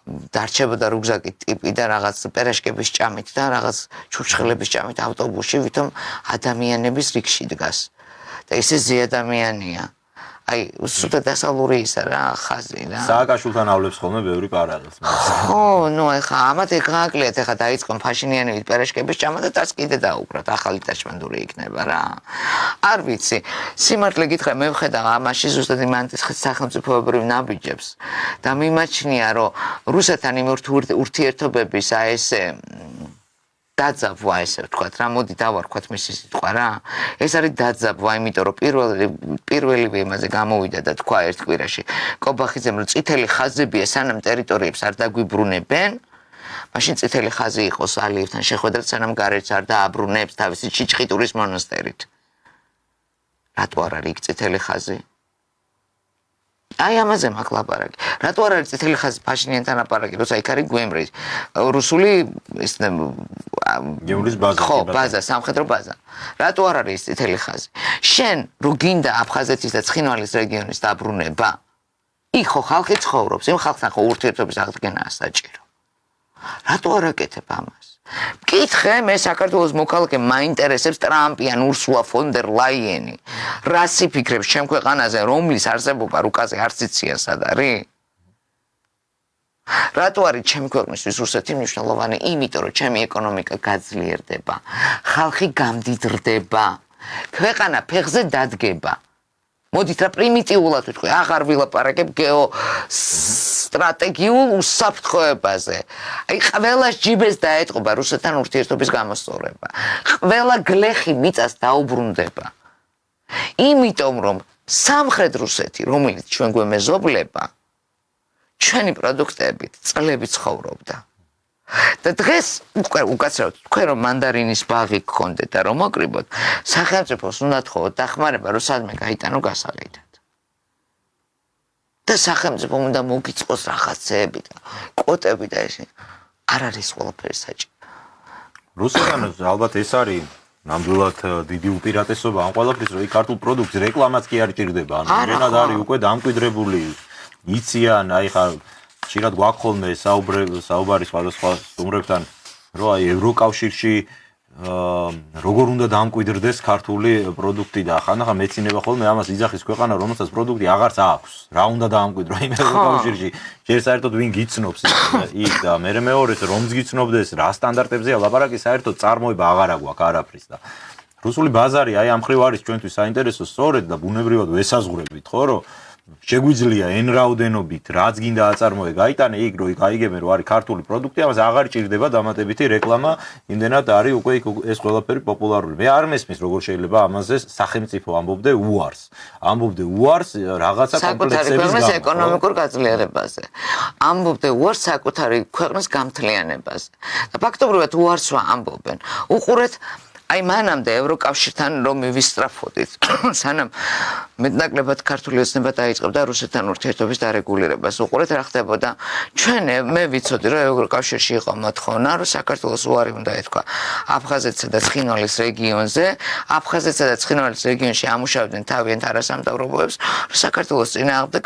დარჩებოდა რუგზაკი ტიპი და რაღაც პერეშკების ჭამით და რაღაც ჩურჩხელების ჭამით ავტობუსში ვითომ ადამიანების რიგში დგას და ესე ზეადამიანია აი სუთა დასავლური ისა რა ხაზი რა სააკაშვილთან ავლებს ხოლმე ბევრი პარალელს ხო ნუ ეხა ამათ გააკლიათ ეხა დაიწყონ ფაშინიანების პერეშკების ჭამა და დაც კიდე დაუკრათ ახალი ტაჩმანდური იქნება რა არ ვიცი სიმართლე გითხრა მე ვხედავ ამაში ზუსტად იმ სახელმწიფოებრივ ნაბიჯებს და მიმაჩნია რომ რუსეთთან იმ ურთიერთობების აი ესე დაძაბვა ესე ვთქვათ რა მოდი დავარქვათ მისი სიტყვა რა ეს არის დაძაბვა იმიტომ რომ პირველივე იმაზე გამოვიდა და თქვა ერთ კვირაში კობახიძემ რომ წითელი ხაზებია სანამ ტერიტორიებს არ დაგვიბრუნებენ მაშინ წითელი ხაზი იყოს ალიევთან შეხვედრა სანამ გარეთს არ დააბრუნებს თავისი ჩიჩხიტურის მონასტერით რატო არ არის იქ წითელი ხაზი აი ამაზე მაქვს ლაპარაკი. რატო არ არის წითელი ხაზი ფაშინიანთან ლაპარაკი, როცა იქ არის გვემრი რუსული ეს გემრის ბაზა. ხო, ბაზა, სამხედრო ბაზა. რატო არ არის წითელი ხაზი? შენ რო გინდა აფხაზეთის და ცხინვალის რეგიონის დაბრუნება, იქ ხო ხალხი ცხოვრობს, იმ ხალხთან ხო ურთიერთობის აღდგენაა საჭირო. რატო არ აკეთებ ამას? მკითხე მე საქართველოს მოქალაქე მაინტერესებს ტრამპი ან ურსულა ფონ დერ ლაიენი. რას იფიქრებს ჩემ ქვეყანაზე, რომლის არსებობა რუკაზე არც იციან სად არის? რატო არის ჩემი ქვეყნისთვის რუსეთი მნიშვნელოვანი? იმიტომ რომ ჩემი ეკონომიკა გაძლიერდება, ხალხი გამდიდრდება, ქვეყანა ფეხზე დადგება. მოდით რა პრიმიტიულად ვიტყვი, აღარ ვილაპარაკებ გეოსტრატეგიულ უსაფრთხოებაზე. აი ყველას ჯიბეს დაეტყობა რუსეთთან ურთიერთობის გამოსწორება. ყველა გლეხი მიწას დაუბრუნდება. იმიტომ რომ სამხრეთ რუსეთი, რომელიც ჩვენ გვემეზობლება, ჩვენი პროდუქტებით წლები ცხოვრობდა. და დღეს უკაცრავად თქვენ რომ მანდარინის ბაღი გქონდეთ და რომ მოკრიბოთ, სახელმწიფოს უნდა თხოვოთ დახმარება, რომ სადმე გაიტანო გასაყიდად. და სახელმწიფო უნდა მოგიწყოს რაღაცეები და კვოტები და ესე. არ არის ყველაფერი საჭირო. რუსეთთან ალბათ ეს არის ნამდვილად დიდი უპირატესობა ამ ყველაფრის, რომ ქართულ პროდუქტს რეკლამაც კი არ ჭირდება. ანუ რენად არის უკვე დამკვიდრებული იციან, აი ხა ხშირად გვაქვს ხოლმე საუბარი სხვადასხვა სტუმრებთან, რომ აი ევროკავშირში როგორ უნდა დამკვიდრდეს ქართული პროდუქტი და ხანდახან მეცინება ხოლმე ამას იძახის ქვეყანა, რომელსაც პროდუქტი აღარც აქვს. რა უნდა დაამკვიდრო იმ ევროკავშირში? ჯერ საერთოდ ვინ გიცნობს იქ და მეორეს რომც გიცნობდეს, რა სტანდარტებზეა ლაპარაკი, საერთოდ წარმოება აღარ აქვს არაფრის და რუსული ბაზარი აი ამ ხრივ არის ჩვენთვის საინტერესო სწორედ და ბუნებრივად ვესაზღვრებით, ხო, რომ შეგვიძლია εν რაოდენობით რაც გინდა აწარმოე გაიტანე იქ რო გაიგებენ რომ არის ქართული პროდუქტი, ამას აღარ ჭირდება დამატებითი რეკლამა, იმდენად არის უკვე ეს ყველაფერი პოპულარული. მე არ მესმის როგორ შეიძლება ამაზე სახელმწიფო ამბობდე უარს. ამბობდე უარს რაღაცა კომპლექსების ქვეყნის ეკონომიკურ გაძლიერებაზე. ამბობდე უარს საკუთარი ქვეყნის გამთლიანებაზე. და ფაქტობრივად უარსვა ამბობენ. უყურეთ აი მანამდე ევროკავშირთან რომ მივისწრაფოდით, სანამ მეტნაკლებად ქართული ოცნება დაიწყებდა რუსეთთან ურთიერთობის დარეგულირებას. უყურეთ რა ხდებოდა. ჩვენ მე ვიცოდი რომ ევროკავშირში იყო მოთხოვნა, რომ საქართველოს უარი უნდა ეთქვა აფხაზეთსა და ცხინვალის რეგიონზე, აფხაზეთსა და ცხინვალის რეგიონში ამუშავებდნენ თავიანთ არასამთავრობოებს, რომ საქართველოს წინააღმდეგ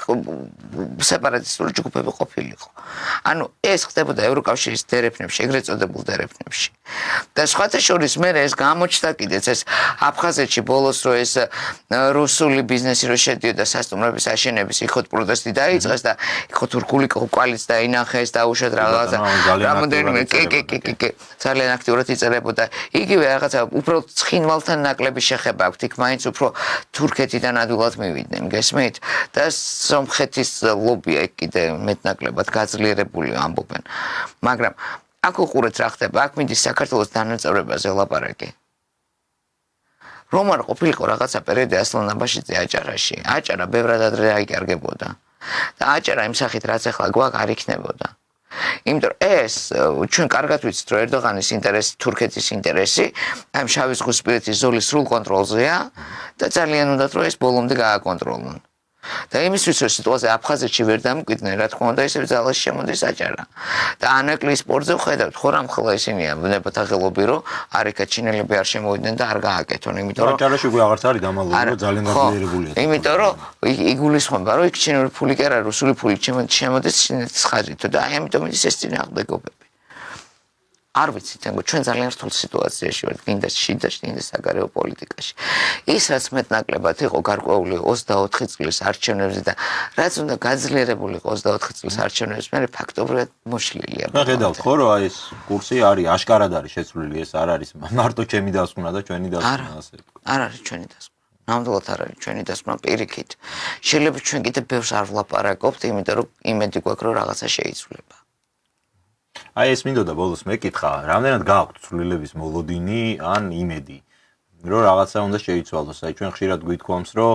სეპარატისტული ჯგუფები ყოფილიყო. ანუ ეს ხდებოდა ევროკავშირის დერეფნებში, ეგრეთ წოდებულ დერეფნებში. და სხვათა შორის მე ეს გამოჩნდა კიდეც ეს აფხაზეთში ბოლოს რო ეს რუსული ბიზნესი რო შედიოდა სასტუმროების აშენების იქოთ პროტესტი დაიწყეს და იქოთ თურქული კვალიც დაინახეს და უშოთ რაღაცა რამოდენიმე კი ძალიან აქტიურად იწერებოდა იგივე რაღაცა უფრო ცხინვალთან ნაკლები შეხება აქვთ იქ მაინც უფრო თურქეთიდან ადვილად მივიდნენ გესმით და სომხეთის ლობია იქ კიდე მეტნაკლებად გაძლიერებული ამბობენ მაგრამ აქ უყურეთ რა ხდება აქ მიდის საქართველოს დანაწევრებაზე ლაპარაკი რომ არ ყოფილიყო რაღაცა პერიოდი ასლან აბაშიძე აჭარაში აჭარა ბევრად ადრე აიკარგებოდა და აჭარა იმ სახით რაც ახლა გვაქვს არ იქნებოდა იმიტომ ეს ჩვენ კარგად ვიცით რომ ერდოღანის ინტერესი თურქეთის ინტერესი ამ შავი ზღვისპირეთის ზოლის სრულ კონტროლზეა და ძალიან უნდათ რომ ეს ბოლომდე გააკონტროლონ და იმისთვის რომ სიტუაცია აფხაზეთში ვერ დამკვიდნე რა თქმა უნდა ისევ ძალაში შემოდის აჭარა და ანაკლის სპორტზე ხედავთ ხო რამ ხოლმე ისინია ვნებათა ხელობი რომ არიქა ჩინელები არ შემოვიდნენ და არ გააკეთონ იმიტომ რომ აჭარაში უკვე აღარც არის დამალული რომ ძალიან გაძლიერებულია იმიტომ რომ იგულისხმება რომ იქ ჩინური ფული კი არა რუსული ფული შემოდის ჩინეთის ხაზით და აი ამიტომ ის ეს წინააღმდეგობები არ ვიცით თქო ჩვენ ძალიან რთულ სიტუაციაში ვართ გინდა შიდა შიდა საგარეო პოლიტიკაში ის რაც მეტნაკლებად იყო გარკვეული 24 წლის არჩევნებზე და რაც უნდა გაძლიერებული იყო 24 წლის არჩევნებს მე ფაქტობრივად მოშლილია მე ხედავთ ხო რომ აი ეს კურსი არის აშკარად არის შეცვლილი ეს არ არის მარტო ჩემი დასკვნა და ჩვენი დასკვნა ასე არ არის ჩვენი დასკვნა ნამდვილად არ არის ჩვენი დასკვნა პირიქით შეიძლება ჩვენ კიდე ბევრს არ ვლაპარაკობთ იმიტომ რომ იმედი გვაქვს რომ რაღაცა შეიცვლება აი ეს მინდოდა ბოლოს მეკითხა, რამდენად გააქვთ ცვლილების მოლოდინი ან იმედი, რომ რაღაცა უნდა შეიცვალოს. აი ჩვენ ხშირად გვითხოვს, რომ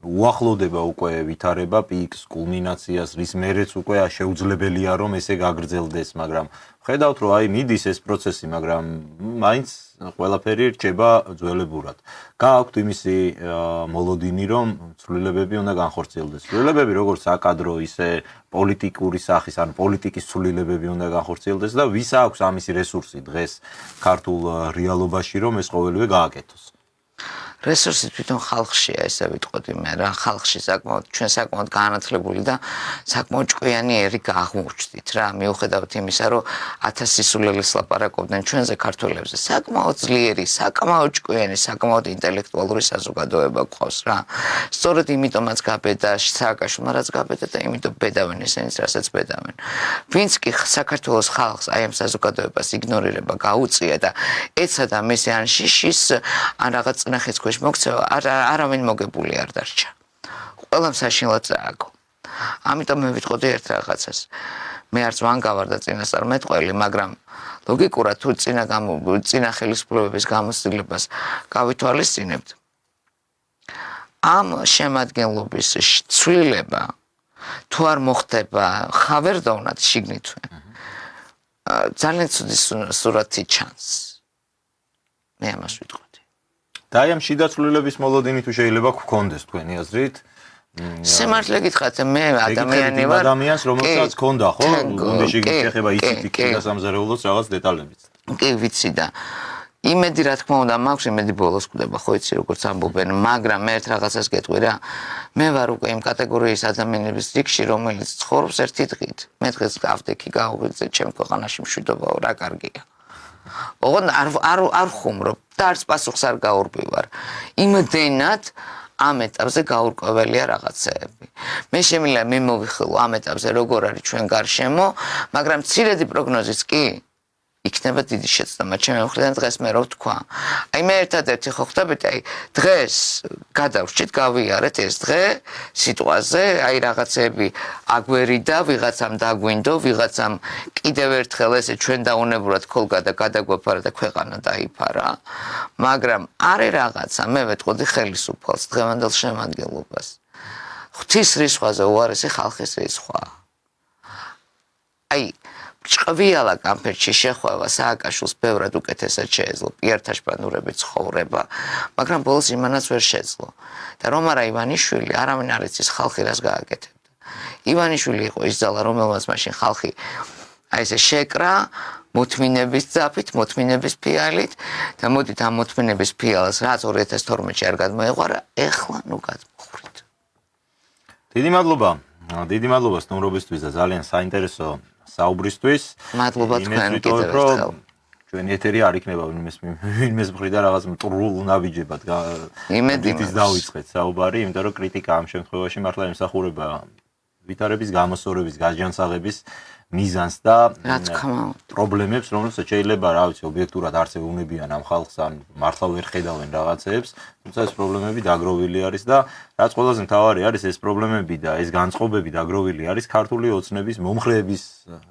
უახლოვდება უკვე ვითარება პიკს, კულმინაციას, რის მერეც უკვე შეუძლებელია რომ ესე გაგრძელდეს, მაგრამ ხედავთ რომ აი მიდის ეს პროცესი, მაგრამ მაინც ყველაფერი რჩება ძველებურად. გააქვთ იმისი მოლოდინი რომ ცვლილებები უნდა განხორციელდეს. ცვლილებები როგორც საკადრო, ისე პოლიტიკური სახის, ან პოლიტიკის ცვლილებები უნდა განხორციელდეს და ვის აქვს ამისი რესურსი დღეს ქართულ რეალობაში რომ ეს ყოველივე გააკეთოს. რესურსი თვითონ ხალხშია, ესე ვიტყოდი მე რა, ხალხში საკმაოდ ჩვენ საკმაოდ განათლებული და საკმაოდ ჭკვიანი ერი აღმოჩნდით რა, მიუხედავად იმისა, რომ 1000 სისულელეს ლაპარაკობდნენ ჩვენზე ქართველებზე, საკმაოდ ძლიერი, საკმაოდ ჭკვიანი, საკმაოდ ინტელექტუალური საზოგადოება გვყავს რა. სწორედ იმიტომაც გაბედა სააკაშვილმა რაც გაბედა და იმიტომ ბედავენ ესენიც რასაც ბედავენ. ვინც კი საქართველოს ხალხს აი ამ საზოგადოებას იგნორირება გაუწია და ეცა და მესე ან შიშის ან რაღაც წნახის ქვეშ მოგცევა არავინ მოგებული არ დარჩა. ყველამ საშინლად წააგო. ამიტომ მე ვიტყოდი ერთ რაღაცას. მე არც ვანგავარ და წინასწარმეტყველი, მაგრამ ლოგიკურად თუ წინა ხელისუფლებების გამოცდილებას გავითვალისწინებთ, ამ შემადგენლობის ცვლილება თუ არ მოხდება ხავერდოვნად შიგნითვე, ძალიან ცუდი სურათი ჩანს. მე ამას ვიტყვი. და აი ამ შიდა ცვლილების მოლოდინი თუ შეიძლება გქონდეს თქვენი აზრით? სიმართლე გითხრათ, მე ადამიანი ვარ. ადამიანს რომელსაც ჰქონდა, ხო? გუნდში გიხება იცით იქ სამზარეულოს რაღაც დეტალებიც. კი, ვიცი და იმედი რა თქმა უნდა მაქვს, იმედი ბოლოს კვდება, ხო იცი როგორც ამბობენ, მაგრამ მე ერთ რაღაცას გეტყვი რა. მე ვარ უკვე იმ კატეგორიის ადამიანების რიგში, რომელიც ცხოვრობს ერთი დღით. მე დღეს გავდექი, გავღვიძე ჩემ ქვეყანაში მშვიდობაო, რა კარგია. ოღონდ არ ხუმრობ და არც პასუხს არ გაურბივარ. იმდენად ამ ეტაპზე გაურკვეველია რაღაცეები. მე შემიძლია მე მოვიხილო ამ ეტაპზე როგორ არის ჩვენ გარშემო, მაგრამ მცირედი პროგნოზიც კი იქნება დიდი შეცდომა ჩემი მხრიდან დღეს მე რო ვთქვა. აი მე ერთადერთი ხო ხვდებით, აი დღეს გადავრჩით, გავიარეთ ეს დღე სიტუაციაზე, აი რაღაცები აგვერიდა, ვიღაცამ დაგვინდო, ვიღაცამ კიდევ ერთხელ ესე ჩვენ დაუნებურად ქოლგა და გადაგვაფარა და ქვეყანა დაიფარა. მაგრამ არის რაღაცა, მე ვეტყოდი ხელისუფალს, დღევანდელ შემადგენლობას. ღვთის რისხვაზე უარესი ხალხის რისხვა. აი ჭყვიალა კამფერტში შეხვევა სააკაშვილს ბევრად უკეთესად შეეძლო პიერთაშპანურებით ცხოვრება, მაგრამ ბოლოს იმანაც ვერ შეძლო. და რომ არა ივანიშვილი, არავინ არ იცის ხალხი რას გააკეთებდა. ივანიშვილი იყო ის ძალა, რომელმაც მაშინ ხალხი აი ესე შეკრა მოთმინების ძაფით, მოთმინების ფიალით და მოდით ამ მოთმინების ფიალს რაც 2012-ში არ გადმოეღვარა, ეხლა ნუ გადმოხვრით. დიდი მადლობა სტუმრობისთვის და ძალიან საინტერესო საუბრისთვის. მადლობა თქვენ კიდევ ერთხელ. ჩვენი ეთერი არ იქნება ვინმეს მხრიდან რაღაც მტრულ ნაბიჯებად იმედი დავიწყეთ საუბარი, იმიტომ რომ კრიტიკა ამ შემთხვევაში მართლა ემსახურება ვითარების გამოსწორების გაჯანსაღების მიზანს და პრობლემებს, რომელსაც შეიძლება, რა ვიცი, ობიექტურად არც ეუბნებიან ამ ხალხს ან მართლა ვერ ხედავენ რაღაცებს, თუმცა ეს პრობლემები დაგროვილი არის და რაც ყველაზე მთავარი არის, ეს პრობლემები და ეს განწყობები დაგროვილი არის ქართული ოცნების მომხრეების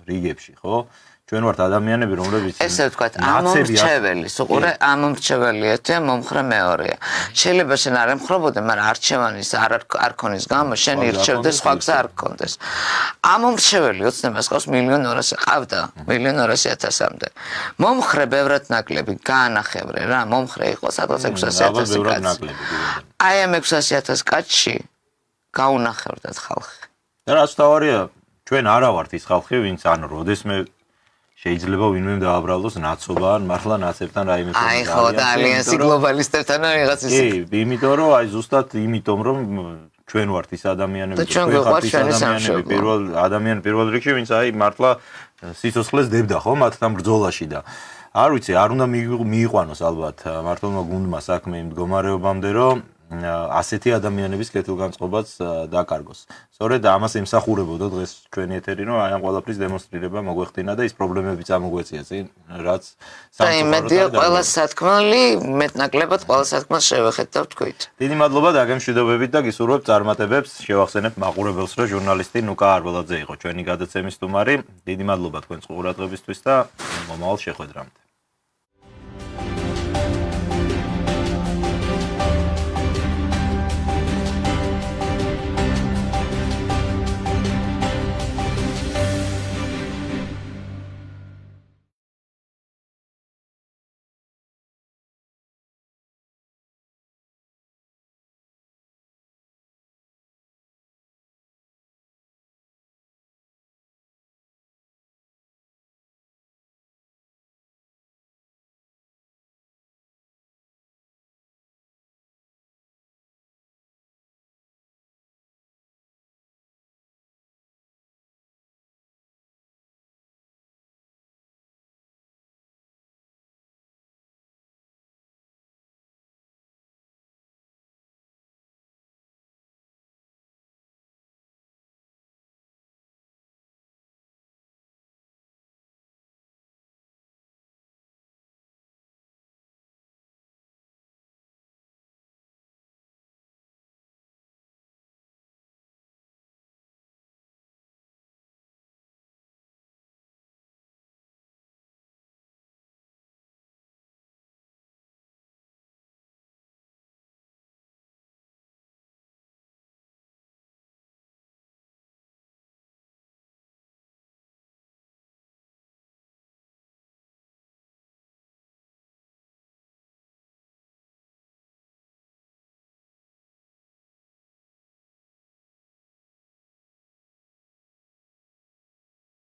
რიგებში, ხო? ჩვენ ვართ ადამიანები, რომლებიც ესე ვთქვათ, ამომრჩეველი, უყურე, ამომრჩეველი ერთია, მომხრე მეორეა. შეიძლება შენ არ ემხრობოდე, მაგრამ არჩევანის არ ქონის გამო შენ ირჩევდე, სხვა გზა არ გქონდეს. ამომრჩეველი ოცნებას ყავს 1.200.000 ყავდა, 1.200.000-მდე. მომხრე ბევრად ნაკლები, გაანახევრე რა, მომხრე იყო სადღაც 600.000 კაცი. აი ამ 600.000 კაცში გაუნახევრდათ ხალხი. და რაც თავარია, ჩვენ არა ვართ ის ხალხი, ვინც ან როდესმე შეიძლება ვინმე დააბრალოს ნაცობა ან მართლა ნაცებთან რაიმე აი ხო და ალიანსი გლობალისტებთან რაღაც ისე. კი, იმიტომ რომ აი ზუსტად იმიტომ რომ ჩვენ ვართ ის ადამიანები, პირველ რიგში, ვინც აი მართლა სიცოცხლეს დებდა ხო მათთან ბრძოლაში და არ ვიცი, არ უნდა მიიყვანოს ალბათ მართლმა გუნდმა საქმე იმ მდგომარეობამდე, რომ ასეთი ადამიანების კეთილგანწყობაც დაკარგოს. სწორედ ამას ემსახურებოდა დღეს ჩვენი ეთერი, რომ აი ამ ყველაფრის დემონსტრირება მოგვეხდინა და ის პრობლემებიც ამოგვეწია წინ, რაც და იმედია ყველა სათქმელი მეტნაკლებად ყველა სათქმელს შევეხეთ და ვთქვით. დიდი მადლობა დაგემშვიდობებით და გისურვებთ წარმატებებს. შევახსენებთ მაყურებელს, რომ ჟურნალისტი ნუკა არბელაძე იყო ჩვენი გადაცემის სტუმარი. დიდი მადლობა თქვენს ყურადღებისთვის და მომავალ შეხვედრამდე.